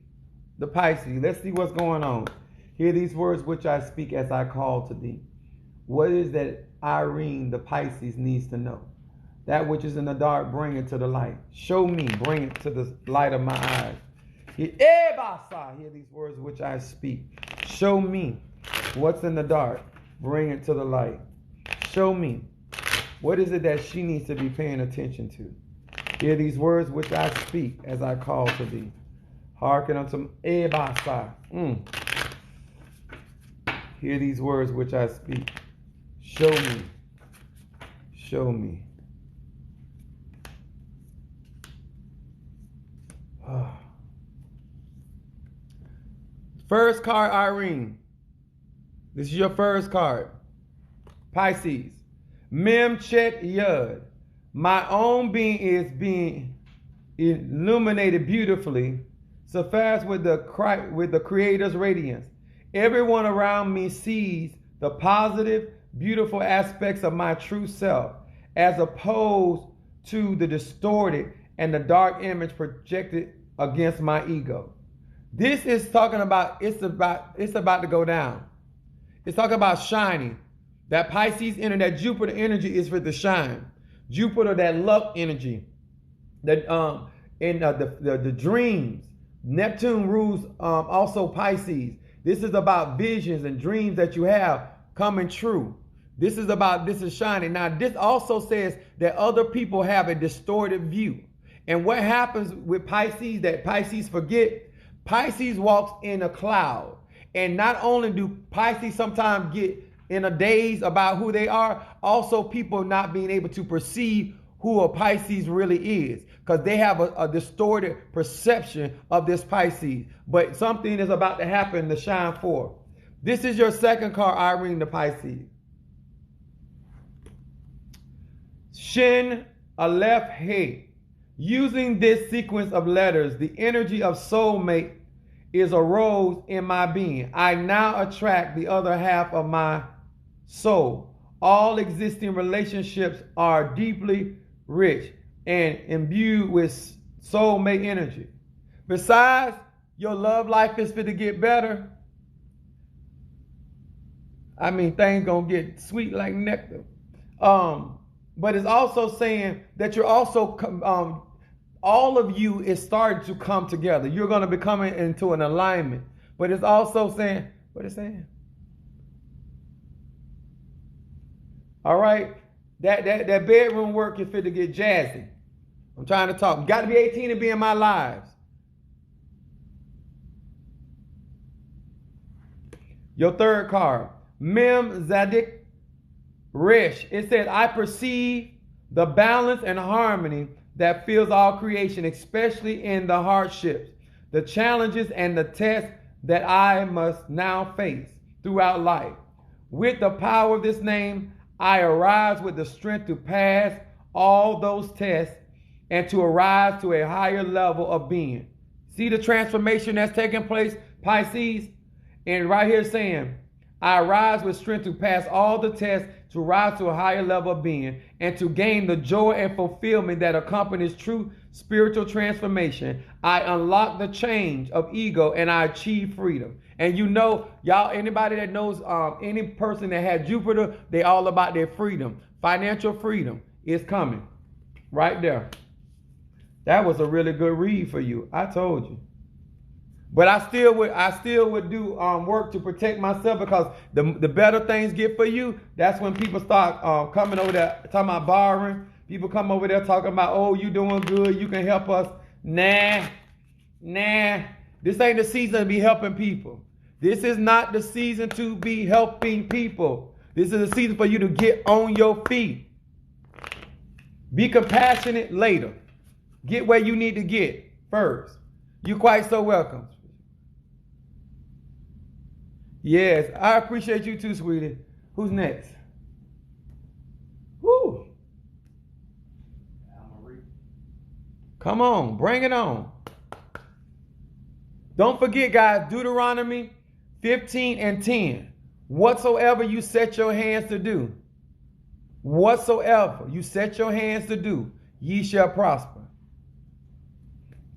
the Pisces. Let's see what's going on. Hear these words which I speak as I call to thee. What is that Irene, the Pisces, needs to know? That which is in the dark, bring it to the light. Show me, bring it to the light of my eyes. Hear these words which I speak. Show me what's in the dark, bring it to the light. Show me. What is it that she needs to be paying attention to? Hear these words which I speak as I call to thee. Hearken unto Ebasa. Hear these words which I speak. Show me. Show me. First card, Irene. This is your first card. Pisces. Mem Chet Yud. My own being is being illuminated beautifully, so fast with the Creator's radiance. Everyone around me sees the positive, beautiful aspects of my true self, as opposed to the distorted and the dark image projected against my ego. This is talking about it's about to go down. It's talking about shining. That Pisces energy, that Jupiter energy is for the shine. Jupiter, that luck energy, that the dreams. Neptune rules also Pisces. This is about visions and dreams that you have coming true. This is shining. Now, this also says that other people have a distorted view. And what happens with Pisces that Pisces forget? Pisces walks in a cloud. And not only do Pisces sometimes get in a daze about who they are, also people not being able to perceive who a Pisces really is, because they have a distorted perception of this Pisces. But something is about to happen to shine forth. This is your second card, Irene, the Pisces. Shin Aleph He. Using this sequence of letters, the energy of soulmate is arose in my being. I now attract the other half of my soul. All existing relationships are deeply rich and imbued with soulmate energy. Besides, your love life is fit to get better. I mean, things gonna get sweet like nectar. But it's also saying that you're also all of you is starting to come together. You're going to be coming into an alignment. But it's also saying, what it's saying? All right, that bedroom work is fit to get jazzy. I'm trying to talk. Got to be 18 to be in my lives. Your third card, Mem Zadik Resh. It says, I perceive the balance and harmony that fills all creation, especially in the hardships, the challenges, and the tests that I must now face throughout life. With the power of this name, I arise with the strength to pass all those tests and to arise to a higher level of being. See the transformation that's taking place, Pisces? And right here saying, I arise with strength to pass all the tests, to rise to a higher level of being, and to gain the joy and fulfillment that accompanies true spiritual transformation. I unlock the change of ego and I achieve freedom. And you know, y'all, anybody that knows any person that had Jupiter, they all about their freedom. Financial freedom is coming right there. That was a really good read for you. I told you. But I still would do work to protect myself, because the better things get for you, that's when people start coming over there talking about borrowing. People come over there talking about, oh, you doing good, you can help us. Nah. This ain't the season to be helping people. This is not the season to be helping people. This is the season for you to get on your feet. Be compassionate later. Get where you need to get first. You're quite so welcome. Yes, I appreciate you too, sweetie. Who's next? Woo! Come on, bring it on. Don't forget, guys, Deuteronomy 15 and 10. Whatsoever you set your hands to do, whatsoever you set your hands to do, ye shall prosper.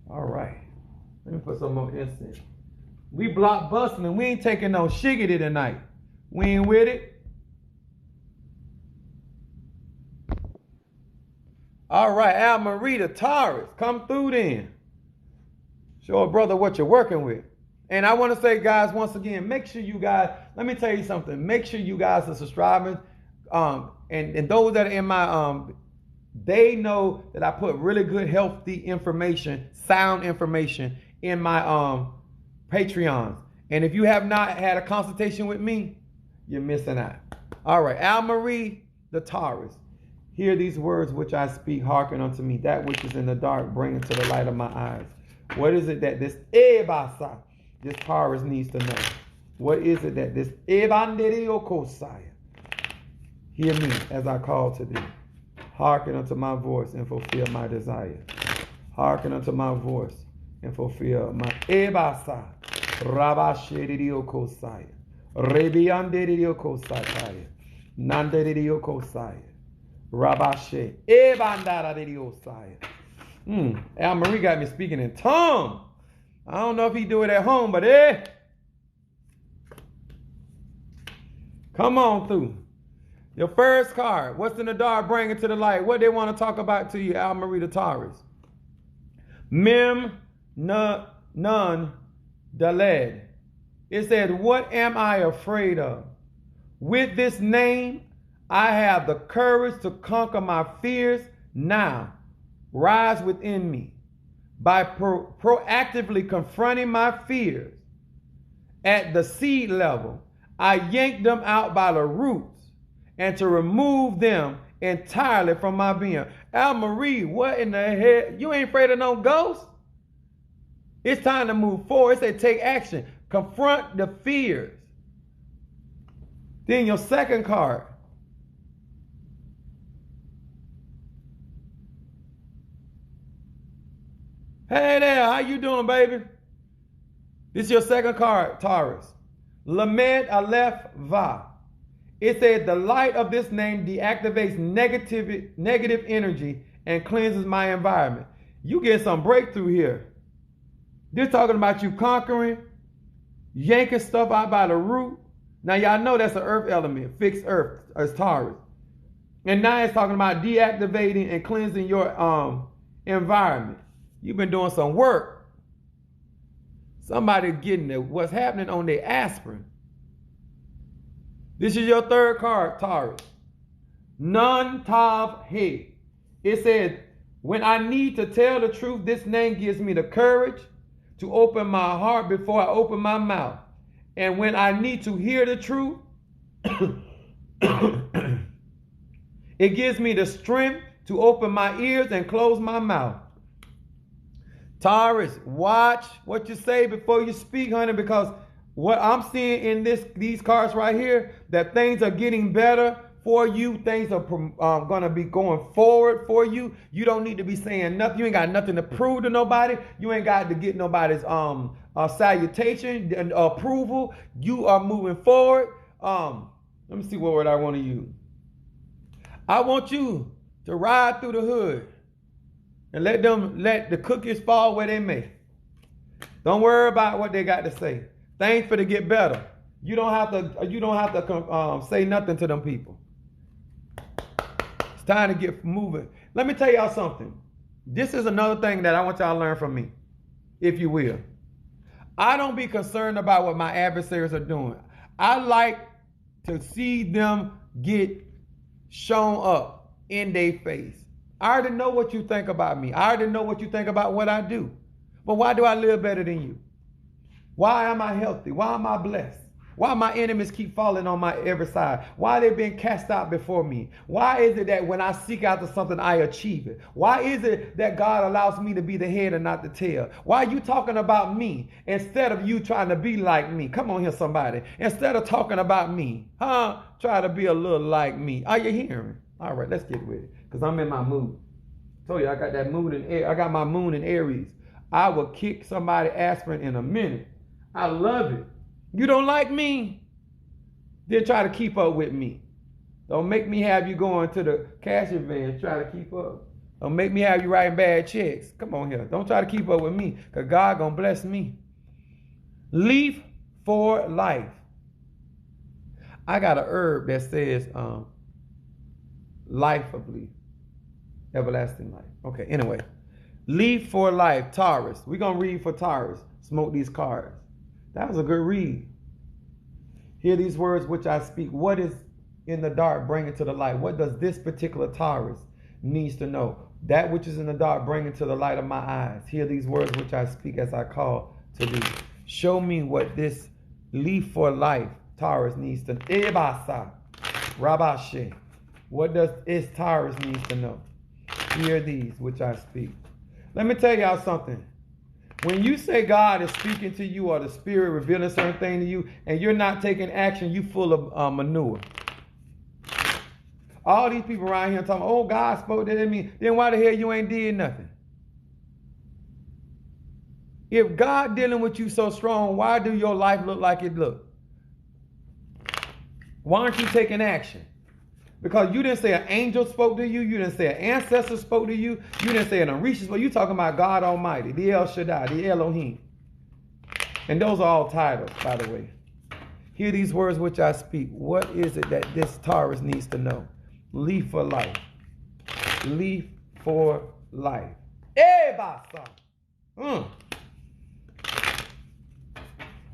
All right. Let me put some more incense. We block busting and we ain't taking no shiggity tonight. We ain't with it. All right, Almarita, Taurus, come through then. Show a brother what you're working with. And I want to say, guys, once again, make sure you guys, let me tell you something. Make sure you guys are subscribing. And those that are in my, they know that I put really good, healthy information, sound information in my Patreons. And if you have not had a consultation with me, you're missing out. All right, Al Marie, the Taurus. Hear these words which I speak, hearken unto me. That which is in the dark, bring it to the light of my eyes. What is it that this Taurus needs to know? What is it that this hear me as I call to thee. Hearken unto my voice and fulfill my desire. Hearken unto my voice and fulfill my ebasa. Rabashediokosaya. Rebiandediokosaya. Nandediokosaya. Rabashe. Ebandadadiosaya. Al Marie got me speaking in tongues. I don't know if he do it at home, but come on through. Your first card. What's in the dark, bring it to the light. What they want to talk about to you, Al Marie the Taurus. Mem Nun Daled. It says, what am I afraid of? With this name, I have the courage to conquer my fears now. Rise within me. By proactively confronting my fears at the seed level, I yank them out by the roots and to remove them entirely from my being. Al Marie, what in the heck? You ain't afraid of no ghosts? It's time to move forward. It said take action. Confront the fears. Then your second card. Hey there, how you doing, baby? This is your second card, Taurus. Lamed Aleph Va. It said the light of this name deactivates negative energy and cleanses my environment. You get some breakthrough here. They're talking about you conquering, yanking stuff out by the root. Now y'all know that's an earth element, fixed earth as Taurus. And now it's talking about deactivating and cleansing your environment. You've been doing some work. Somebody getting what's happening on their aspirin. This is your third card, Taurus. Nun Tav He. It says, when I need to tell the truth, this name gives me the courage to open my heart before I open my mouth. And when I need to hear the truth, it gives me the strength to open my ears and close my mouth. Taurus, watch what you say before you speak, honey, because what I'm seeing in these cards right here, that things are getting better for you. Things are going to be going forward for you. You don't need to be saying nothing. You ain't got nothing to prove to nobody. You ain't got to get nobody's salutation and approval. You are moving forward. Let me see what word I want to use. I want you to ride through the hood and let the cookies fall where they may. Don't worry about what they got to say. Things for to get better. You don't have to say nothing to them people. It's time to get moving. Let me tell y'all something. This is another thing that I want y'all to learn from me, if you will. I don't be concerned about what my adversaries are doing. I like to see them get shown up in their face. I already know what you think about me. I already know what you think about what I do. But why do I live better than you? Why am I healthy? Why am I blessed? Why my enemies keep falling on my every side? Why they being cast out before me? Why is it that when I seek after something, I achieve it? Why is it that God allows me to be the head and not the tail? Why are you talking about me instead of you trying to be like me? Come on here, somebody. Instead of talking about me, try to be a little like me. Are you hearing? All right, let's get with it, because I'm in my mood. Told you I got that mood in I got my moon in Aries. I will kick somebody aspirin in a minute. I love it. You don't like me? Then try to keep up with me. Don't make me have you going to the cash advance try to keep up. Don't make me have you writing bad checks. Come on here. Don't try to keep up with me, because God gonna bless me. Leaf for life. I got an herb that says life of leaf. Everlasting life. Okay, anyway. Leaf for life, Taurus. We're going to read for Taurus. Smoke these cards. That was a good read. Hear these words which I speak. What is in the dark, bring it to the light. What does this particular Taurus needs to know? That which is in the dark, bring it to the light of my eyes. Hear these words which I speak as I call to thee. Show me what this leaf for life Taurus needs to. Ebasa. Rabashe. What does Tyrus needs to know? Hear these which I speak. Let me tell y'all something. When you say God is speaking to you or the Spirit revealing certain thing to you and you're not taking action, you full of manure. All these people around here talking, oh, God spoke to me. Then why the hell you ain't did nothing? If God dealing with you so strong, why do your life look like it look? Why aren't you taking action? Because you didn't say an angel spoke to you. You didn't say an ancestor spoke to you. You didn't say an Orisha spoke. You talking about God Almighty, the El Shaddai, the Elohim. And those are all titles, by the way. Hear these words which I speak. What is it that this Taurus needs to know? Leaf for life. Leaf for life.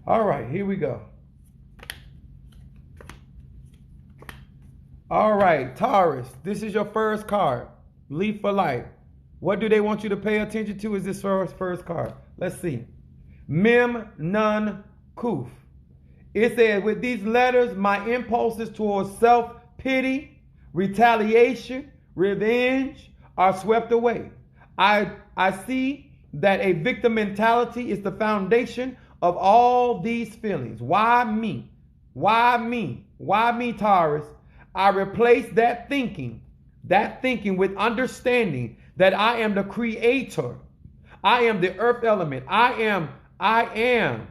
All right, here we go. All right, Taurus, this is your first card. Leaf for life. What do they want you to pay attention to is this first card. Let's see. Mem Nun Kuf. It says, with these letters, my impulses towards self-pity, retaliation, revenge are swept away. I see that a victim mentality is the foundation of all these feelings. Why me? Why me? Why me, Taurus? I replace that thinking with understanding that I am the creator. I am the earth element. I am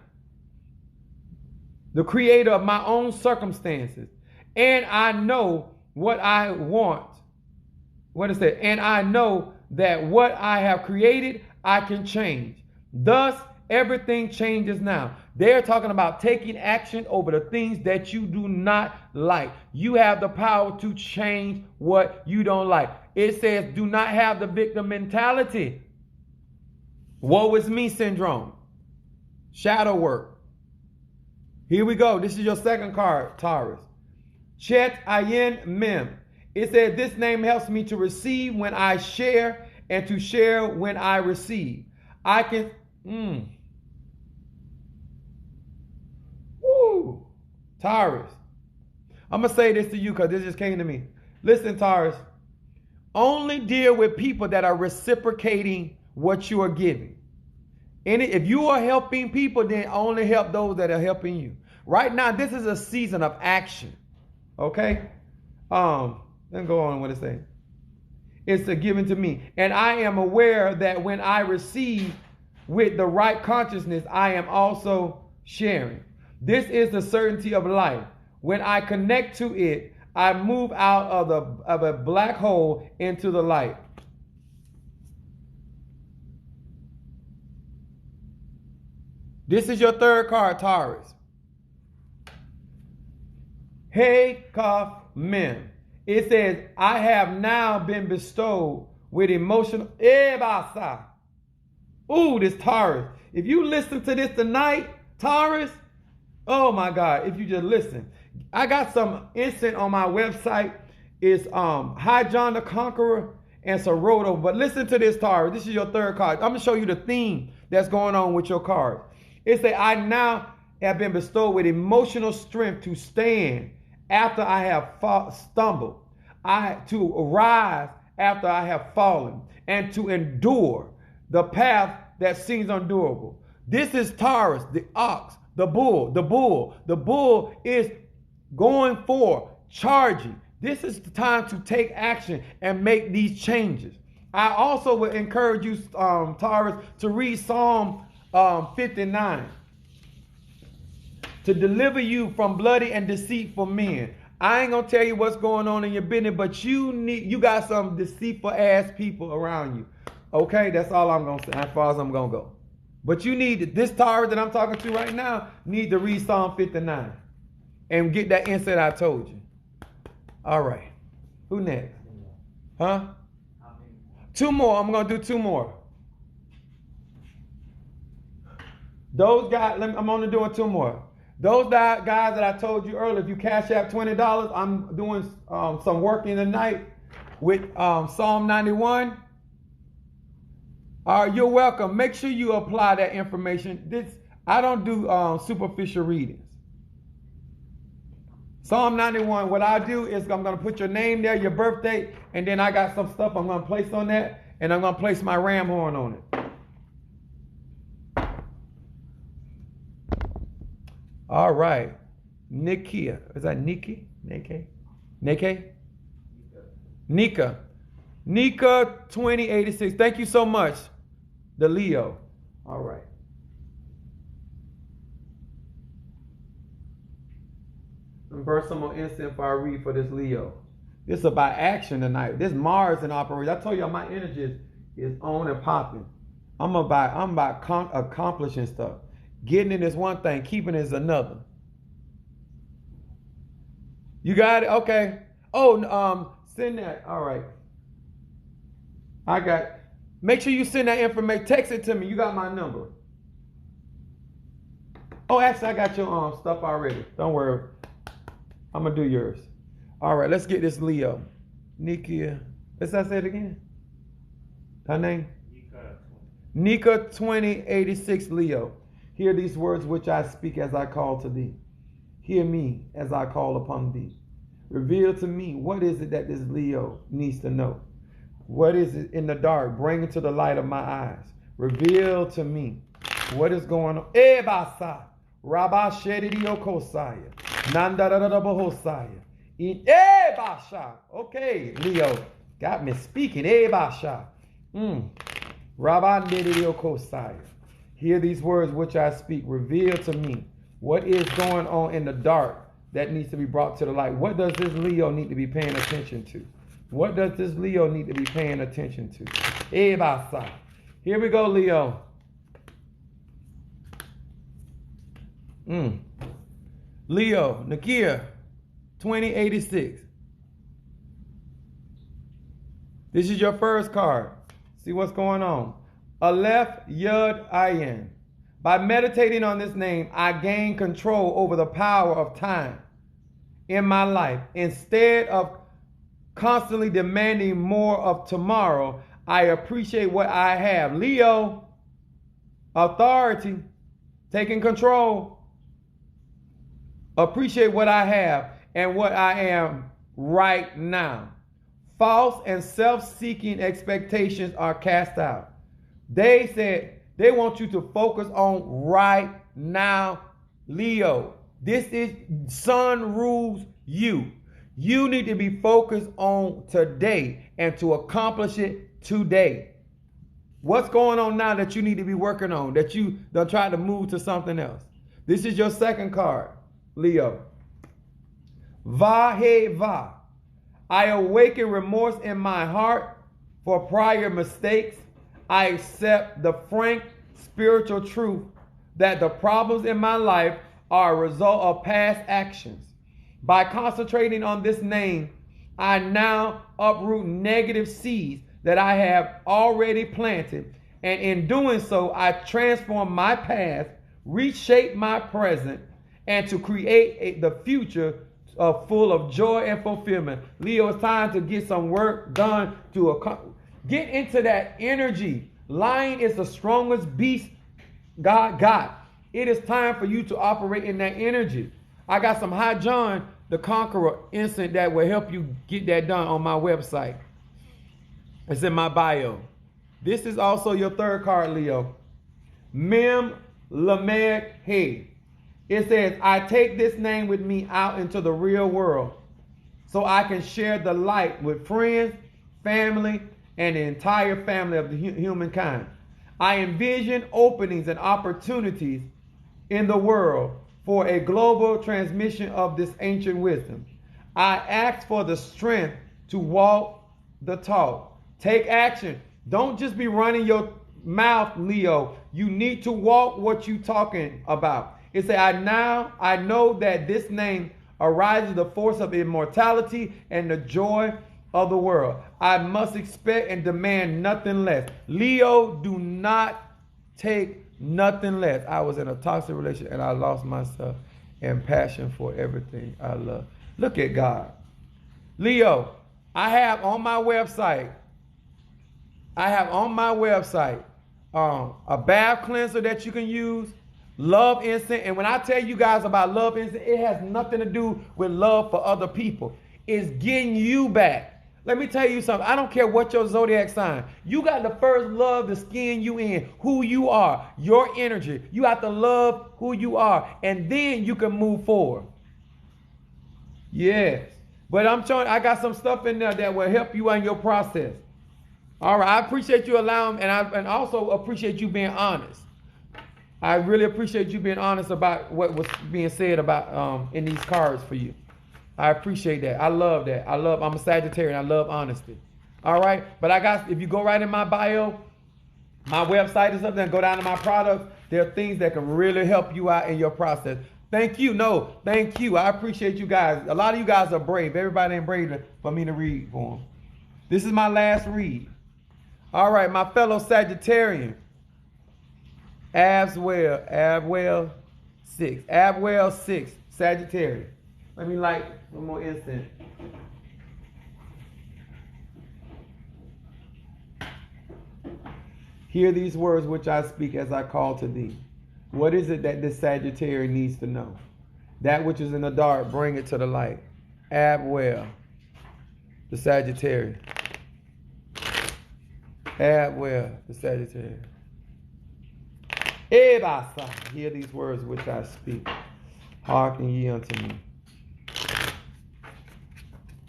the creator of my own circumstances. And I know what I want. What is that? And I know that what I have created, I can change. Thus, everything changes now. They're talking about taking action over the things that you do not like. You have the power to change what you don't like. It says, do not have the victim mentality. Woe is me syndrome. Shadow work. Here we go. This is your second card, Taurus. Chet Ayin Mem. It says, this name helps me to receive when I share and to share when I receive. I can... Taurus, I'm going to say this to you because this just came to me. Listen, Taurus, only deal with people that are reciprocating what you are giving. And if you are helping people, then only help those that are helping you. Right now, this is a season of action. Okay? Let me go on what it says. It's a given to me. And I am aware that when I receive with the right consciousness, I am also sharing. This is the certainty of life. When I connect to it, I move out of a black hole into the light. This is your third card, Taurus. Hey, Kaf Mem. It says, I have now been bestowed with emotional... Ooh, this Taurus. If you listen to this tonight, Taurus... Oh my God, if you just listen. I got some incense on my website. It's High John the Conqueror and Soroto. But listen to this, Taurus. This is your third card. I'm going to show you the theme that's going on with your card. It says, I now have been bestowed with emotional strength to stand after I have stumbled. To arise after I have fallen. And to endure the path that seems undoable. This is Taurus, the ox. The bull. The bull is going for charging. This is the time to take action and make these changes. I also would encourage you, Taurus, to read Psalm 59. To deliver you from bloody and deceitful men. I ain't gonna tell you what's going on in your business, but you got some deceitful ass people around you. Okay, that's all I'm gonna say as far as I'm gonna go. But you need, this Taurus that I'm talking to right now, need to read Psalm 59 and get that insight I told you. All right. Who next? Huh? Two more. I'm going to do two more. Those guys, I'm only doing two more. Those guys that I told you earlier, if you cash out $20, I'm doing some work in the night with Psalm 91. You're welcome. Make sure you apply that information. I don't do superficial readings. Psalm 91, what I do is I'm going to put your name there, your birthday, and then I got some stuff I'm going to place on that, and I'm going to place my ram horn on it. All right. Nikia. Is that Nikki? Nike? Nika. Nika 2086. Thank you so much. The Leo. All right. And burn some more incense before I read for this Leo. This is about action tonight. This Mars in operation. I told y'all my energy is on and popping. I'm about accomplishing stuff. Getting it is one thing. Keeping it is another. You got it? Okay. Oh, send that. All right. I got it. Make sure you send that information. Text it to me. You got my number. Oh, actually, I got your stuff already. Don't worry. I'm going to do yours. All right, let's get this Leo. Nikia. Let's say it again. Her name? Nika 2086 Leo. Hear these words which I speak as I call to thee. Hear me as I call upon thee. Reveal to me what is it that this Leo needs to know. What is it in the dark? Bring it to the light of my eyes. Reveal to me what is going on. Ebasa. Rabba Shedidio Kosaya. Nandarabahosaya. Ebasha. Okay, Leo. Got me speaking. Ebasha. Rabba Shedidio Kosaya. Hear these words which I speak. Reveal to me what is going on in the dark that needs to be brought to the light. What does this Leo need to be paying attention to? What does this Leo need to be paying attention to? Ebasa. Here we go, Leo. Leo, Nakia, 2086. This is your first card. See what's going on. Aleph Yud Ayin. By meditating on this name, I gain control over the power of time in my life. Instead of constantly demanding more of tomorrow, I appreciate what I have. Leo, authority, taking control. Appreciate what I have and what I am right now. False and self-seeking expectations are cast out. They said they want you to focus on right now, Leo. This is sun rules you. You need to be focused on today and to accomplish it today. What's going on now that you need to be working on, that you don't try to move to something else? This is your second card, Leo. Va. I awaken remorse in my heart for prior mistakes. I accept the frank spiritual truth that the problems in my life are a result of past actions. By concentrating on this name, I now uproot negative seeds that I have already planted. And in doing so, I transform my past, reshape my present, and to create the future full of joy and fulfillment. Leo, it's time to get some work done to get into that energy. Lion is the strongest beast God got. It is time for you to operate in that energy. I got some High John the Conqueror incense that will help you get that done on my website. It's in my bio. This is also your third card, Leo. Mem Lamed Hay. It says, I take this name with me out into the real world so I can share the light with friends, family, and the entire family of the humankind. I envision openings and opportunities in the world for a global transmission of this ancient wisdom. I ask for the strength to walk the talk. Take action. Don't just be running your mouth, Leo. You need to walk what you're talking about. It says, I know that this name arises the force of immortality and the joy of the world. I must expect and demand nothing less. Leo, do not take nothing less. I was in a toxic relationship and I lost myself and passion for everything I love. Look at God. Leo, I have on my website a bath cleanser that you can use, Love instant. And when I tell you guys about love instant, it has nothing to do with love for other people. It's getting you back. Let me tell you something. I don't care what your zodiac sign. You got to first love the skin you in, who you are, your energy. You have to love who you are, and then you can move forward. Yes. But I got some stuff in there that will help you in your process. All right. I appreciate you allowing, and also appreciate you being honest. I really appreciate you being honest about what was being said about in these cards for you. I appreciate that. I love that. I'm a Sagittarius. I love honesty. All right. But if you go right in my bio, my website is up there, go down to my products. There are things that can really help you out in your process. Thank you. No, thank you. I appreciate you guys. A lot of you guys are brave. Everybody ain't brave for me to read for them. This is my last read. All right, my fellow Sagittarian. Abwell 6, Sagittarius. Let me light one more instant. Hear these words which I speak as I call to thee. What is it that this Sagittarius needs to know? That which is in the dark, bring it to the light. Abwell, the Sagittarius. Abwell, the Sagittarius. Ebasa, hear these words which I speak. Hearken ye unto me.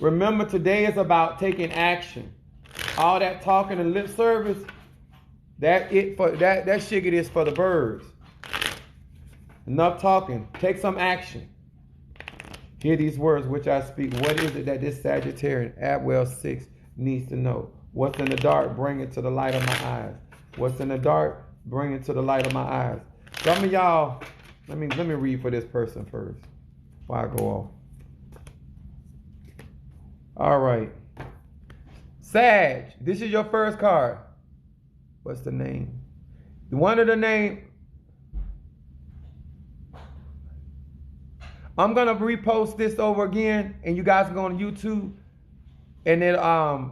Remember, today is about taking action. All that talking and lip service, that shit is for the birds. Enough talking. Take some action. Hear these words which I speak. What is it that this Sagittarian, Abwell 6, needs to know? What's in the dark, bring it to the light of my eyes. What's in the dark, bring it to the light of my eyes. Some of y'all, let me read for this person first before I go off. All right. Sag, this is your first card. What's the name? One of the name. I'm gonna repost this over again, and you guys can go on YouTube and then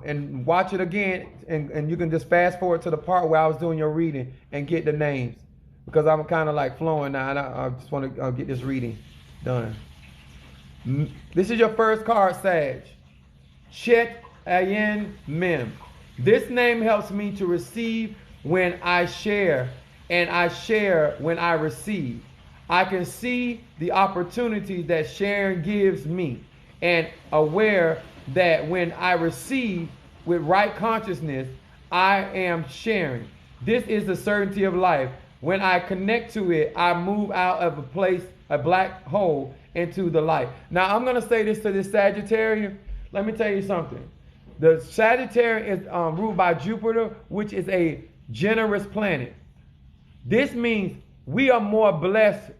and watch it again, and you can just fast forward to the part where I was doing your reading and get the names, because I'm kind of like flowing now, and I just want to get this reading done. This is your first card, Sag. Chet Ayin Mem. This name helps me to receive when I share, and I share when I receive. I can see the opportunities that sharing gives me, and aware that when I receive with right consciousness, I am sharing. This is the certainty of life. When I connect to it, I move out of a black hole, into the light. Now, I'm going to say this to this Sagittarius. Let me tell you something. The Sagittarius is ruled by Jupiter, which is a generous planet. This means we are more blessed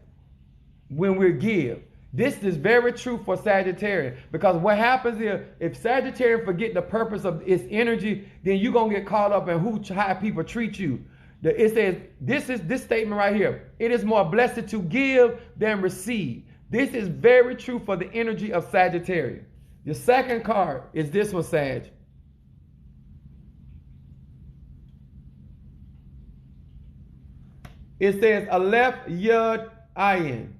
when we give. This is very true for Sagittarius, because what happens is, if Sagittarius forget the purpose of its energy, then you're going to get caught up in how people treat you. It says, this statement right here, it is more blessed to give than receive. This is very true for the energy of Sagittarius. The second card is this one, Sag. It says, Aleph Yud Ayin.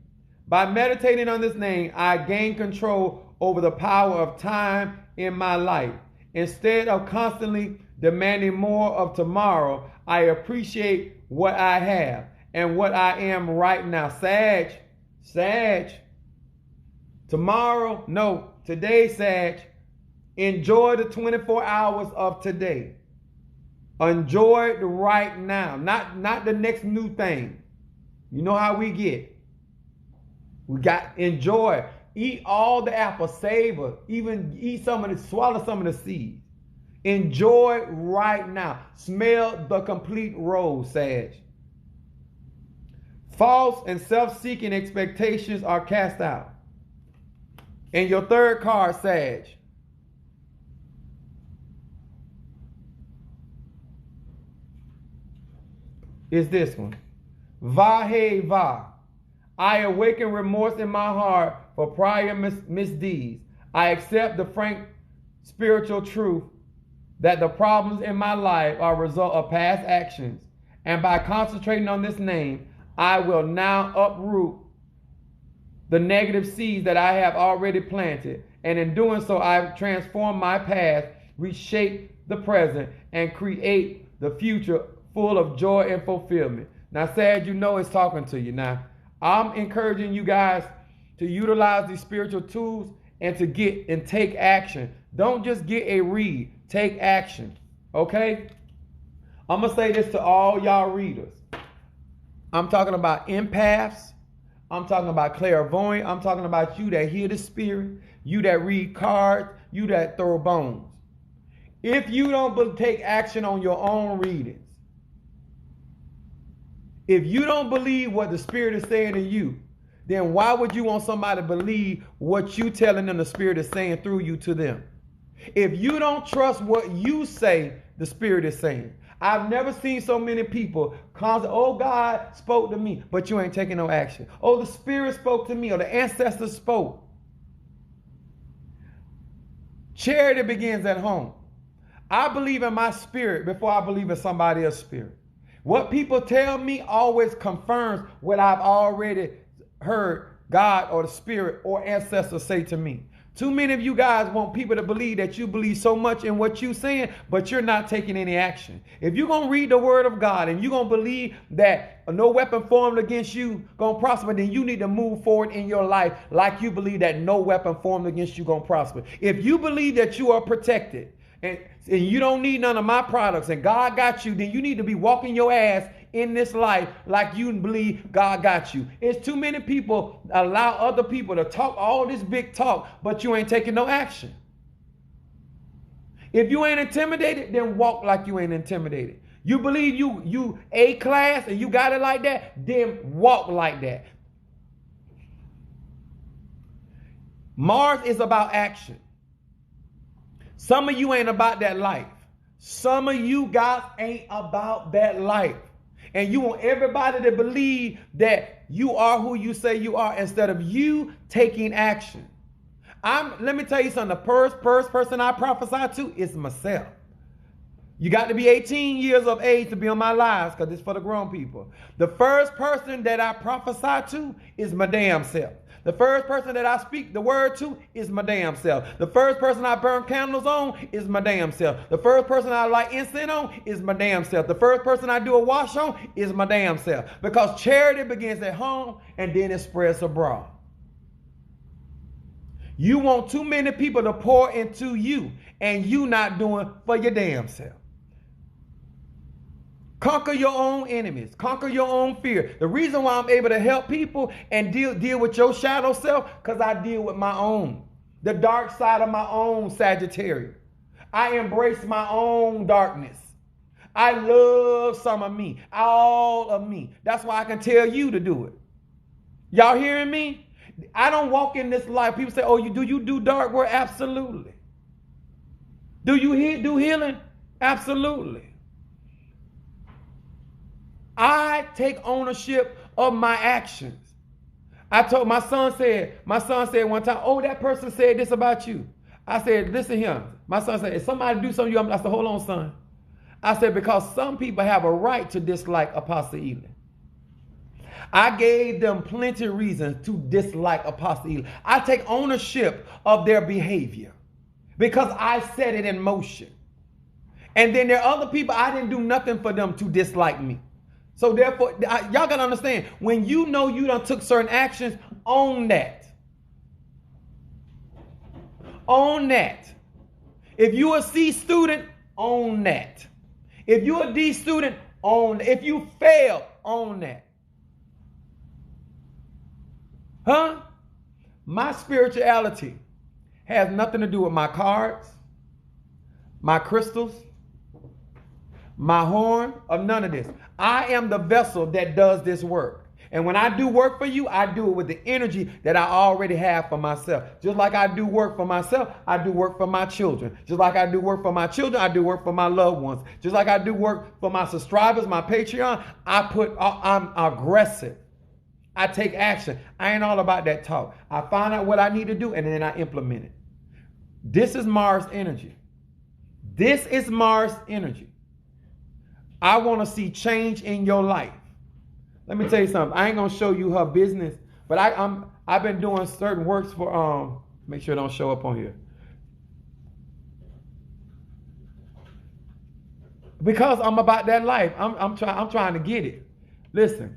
By meditating on this name, I gain control over the power of time in my life. Instead of constantly demanding more of tomorrow, I appreciate what I have and what I am right now. Sag. Tomorrow, no, today, Sag. Enjoy the 24 hours of today. Enjoy it right now, not the next new thing. You know how we get. We got enjoy. Eat all the apples, savor. Even eat swallow some of the seeds. Enjoy right now. Smell the complete rose, Sag. False and self-seeking expectations are cast out. And your third card, Sag. Is this one. Va. I awaken remorse in my heart for prior misdeeds. I accept the frank spiritual truth that the problems in my life are a result of past actions. And by concentrating on this name, I will now uproot the negative seeds that I have already planted. And in doing so, I've transformed my past, reshape the present, and create the future full of joy and fulfillment. Now, Sad, you know it's talking to you. Now, I'm encouraging you guys to utilize these spiritual tools and to get and take action. Don't just get a read, take action. Okay? I'm going to say this to all y'all readers. I'm talking about empaths. I'm talking about clairvoyant. I'm talking about you that hear the spirit, you that read cards, you that throw bones. If you don't take action on your own readings, if you don't believe what the spirit is saying to you, then why would you want somebody to believe what you telling them the spirit is saying through you to them? If you don't trust what you say the spirit is saying, I've never seen so many people constantly, oh, God spoke to me, but you ain't taking no action. Oh, the spirit spoke to me, or the ancestors spoke. Charity begins at home. I believe in my spirit before I believe in somebody else's spirit. What people tell me always confirms what I've already heard God or the spirit or ancestors say to me. Too many of you guys want people to believe that you believe so much in what you're saying, but you're not taking any action. If you're going to read the word of God and you're going to believe that no weapon formed against you going to prosper, then you need to move forward in your life like you believe that no weapon formed against you going to prosper. If you believe that you are protected and you don't need none of my products and God got you, then you need to be walking your ass in this life like you believe God got you. It's too many people allow other people to talk all this big talk, but you ain't taking no action. If you ain't intimidated, then walk like you ain't intimidated. You believe you A class and you got it like that, then walk like that. Mars is about action. Some of you ain't about that life. Some of you guys ain't about that life. And you want everybody to believe that you are who you say you are instead of you taking action. Let me tell you something. The first person I prophesy to is myself. You got to be 18 years of age to be on my lives because it's for the grown people. The first person that I prophesy to is my damn self. The first person that I speak the word to is my damn self. The first person I burn candles on is my damn self. The first person I light incense on is my damn self. The first person I do a wash on is my damn self. Because charity begins at home and then it spreads abroad. You want too many people to pour into you and you not doing for your damn self. Conquer your own enemies. Conquer your own fear. The reason why I'm able to help people and deal with your shadow self, because I deal with my own. The dark side of my own Sagittarius. I embrace my own darkness. I love some of me. All of me. That's why I can tell you to do it. Y'all hearing me? I don't walk in this life. People say, oh, do you do dark work? Absolutely. Do you do healing? Absolutely. I take ownership of my actions. My son said one time, oh, that person said this about you. I said, listen here. My son said, if somebody do something to you, I said, hold on, son. I said, because some people have a right to dislike Apostle Ely. I gave them plenty of reasons to dislike Apostle Ely. I take ownership of their behavior because I set it in motion. And then there are other people, I didn't do nothing for them to dislike me. So therefore, y'all got to understand, when you know you done took certain actions, own that. Own that. If you're a C student, own that. If you're a D student, own that. If you fail, own that. Huh? My spirituality has nothing to do with my cards, my crystals, my horn, or none of this. I am the vessel that does this work. And when I do work for you, I do it with the energy that I already have for myself. Just like I do work for myself, I do work for my children. Just like I do work for my children, I do work for my loved ones. Just like I do work for my subscribers, my Patreon, I'm aggressive. I take action. I ain't all about that talk. I find out what I need to do and then I implement it. This is Mars energy. This is Mars energy. I want to see change in your life. Let me tell you something. I ain't gonna show you her business, but I've been doing certain works for make sure it don't show up on here. Because I'm about that life. I'm trying to get it. Listen,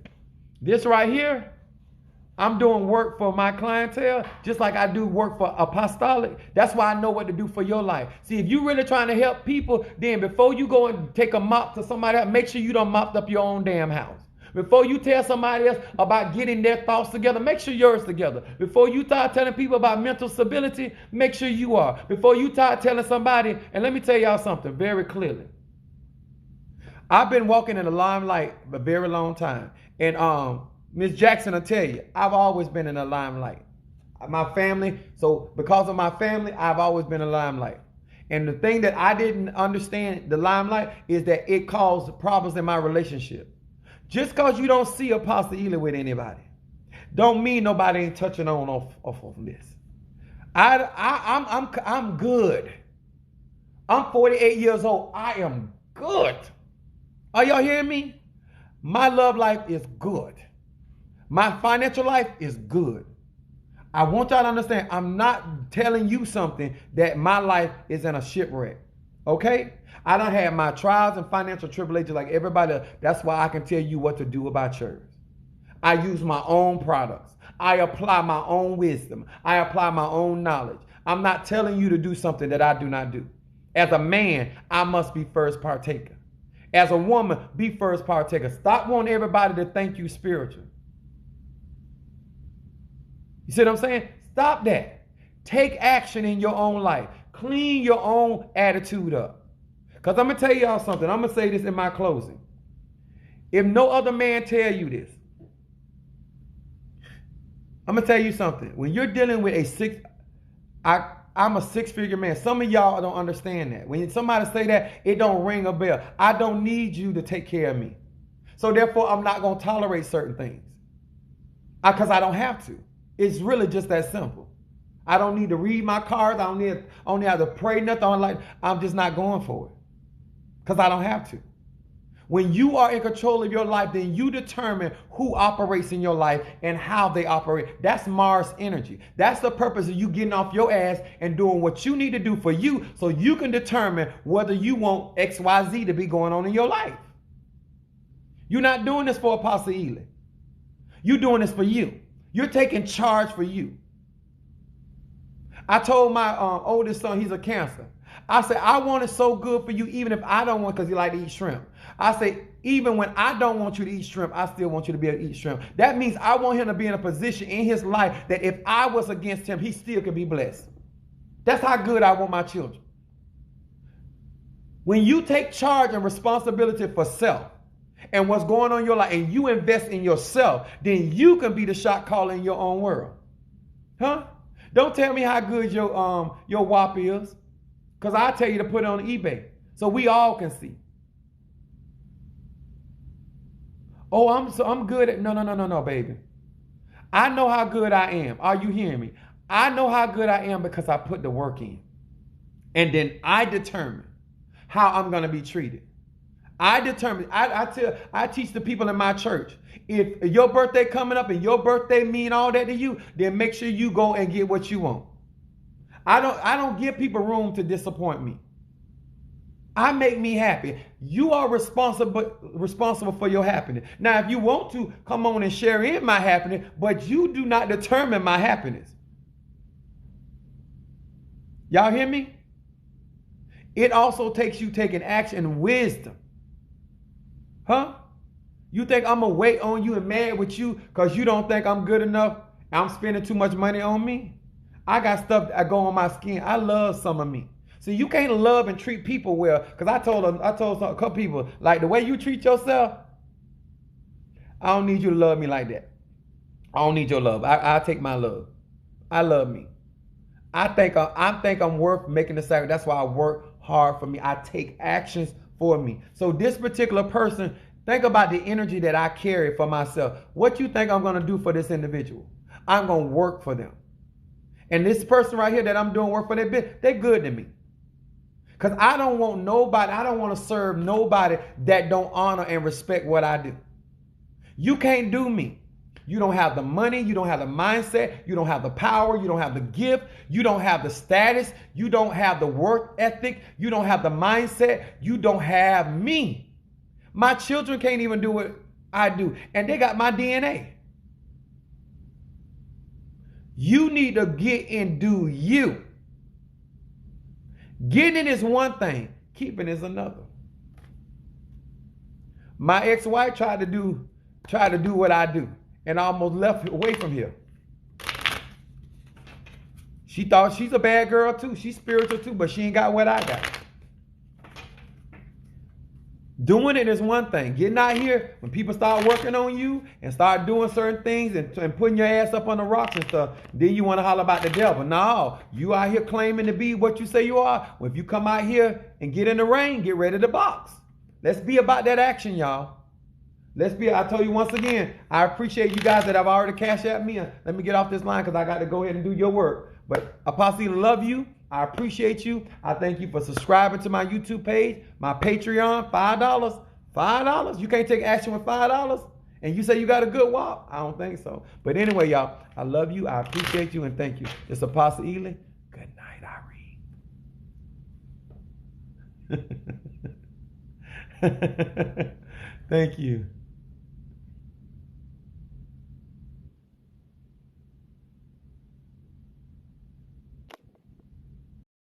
this right here, I'm doing work for my clientele just like I do work for apostolic. That's why I know what to do for your life. See, if you really trying to help people, then before you go and take a mop to somebody else, make sure you done mopped up your own damn house. Before you tell somebody else about getting their thoughts together, make sure yours together. Before you start telling people about mental stability, make sure you are. Before you start telling somebody, and let me tell y'all something very clearly. I've been walking in the limelight a very long time. And Miss Jackson will tell you, I've always been in the limelight. My family, so because of my family, I've always been in the limelight. And the thing that I didn't understand the limelight is that it caused problems in my relationship. Just because you don't see Apostle Ely with anybody, don't mean nobody ain't touching off of this. I'm good. I'm 48 years old. I am good. Are y'all hearing me? My love life is good. My financial life is good. I want y'all to understand, I'm not telling you something that my life is in a shipwreck. Okay? I don't have my trials and financial tribulations like everybody else. That's why I can tell you what to do about yours. I use my own products. I apply my own wisdom. I apply my own knowledge. I'm not telling you to do something that I do not do. As a man, I must be first partaker. As a woman, be first partaker. Stop wanting everybody to think you spiritual. You see what I'm saying? Stop that. Take action in your own life. Clean your own attitude up. Because I'm going to tell y'all something. I'm going to say this in my closing. If no other man tell you this, I'm going to tell you something. When you're dealing with I'm a six-figure man. Some of y'all don't understand that. When somebody say that, it don't ring a bell. I don't need you to take care of me. So therefore, I'm not going to tolerate certain things. Because I don't have to. It's really just that simple. I don't need to read my cards. I don't have to pray nothing. I'm just not going for it. Because I don't have to. When you are in control of your life, then you determine who operates in your life and how they operate. That's Mars energy. That's the purpose of you getting off your ass and doing what you need to do for you so you can determine whether you want XYZ to be going on in your life. You're not doing this for Apostle Ely. You're doing this for you. You're taking charge for you. I told my oldest son, he's a Cancer. I said, I want it so good for you, even if I don't want, because he like to eat shrimp. I say, even when I don't want you to eat shrimp, I still want you to be able to eat shrimp. That means I want him to be in a position in his life that if I was against him, he still could be blessed. That's how good I want my children. When you take charge and responsibility for self and what's going on in your life, and you invest in yourself, then you can be the shot caller in your own world. Huh? Don't tell me how good your WAP is, because I tell you to put it on eBay so we all can see. Oh, I'm good at no, baby. I know how good I am. Are you hearing me? I know how good I am because I put the work in. And then I determine how I'm going to be treated. I teach the people in my church, if your birthday coming up and your birthday mean all that to you, then make sure you go and get what you want. I don't give people room to disappoint me. I make me happy. You are responsible for your happiness. Now, if you want to, come on and share in my happiness, but you do not determine my happiness. Y'all hear me? It also takes you taking action and wisdom. Huh? You think I'm going to wait on you and mad with you because you don't think I'm good enough? I'm spending too much money on me? I got stuff that go on my skin. I love some of me. See, you can't love and treat people well, because I told a couple people, like, the way you treat yourself, I don't need you to love me like that. I don't need your love. I take my love. I love me. I think I'm worth making the sacrifice. That's why I work hard for me. I take actions for me. So this particular person, think about the energy that I carry for myself. What you think I'm going to do for this individual? I'm going to work for them. And this person right here that I'm doing work for, they're good to me. Because I don't want to serve nobody that don't honor and respect what I do. You can't do me. You don't have the money. You don't have the mindset. You don't have the power. You don't have the gift. You don't have the status. You don't have the work ethic. You don't have the mindset. You don't have me. My children can't even do what I do. And they got my DNA. You need to get and do you. Getting is one thing. Keeping is another. My ex-wife tried to do what I do and almost left away from here. She thought she's a bad girl too. She's spiritual too, but she ain't got what I got. Doing it is one thing. Getting out here, when people start working on you and start doing certain things and putting your ass up on the rocks and stuff, then you want to holler about the devil. No, you out here claiming to be what you say you are. Well, if you come out here and get in the rain, get ready to box. Let's be about that action, y'all. I told you once again, I appreciate you guys that have already cashed at me. Let me get off this line because I got to go ahead and do your work. But Apostle, love you. I appreciate you. I thank you for subscribing to my YouTube page, my Patreon, $5. $5. You can't take action with $5? And you say you got a good walk? I don't think so. But anyway, y'all, I love you. I appreciate you and thank you. It's Apostle Ely. Good night, Irene. Thank you.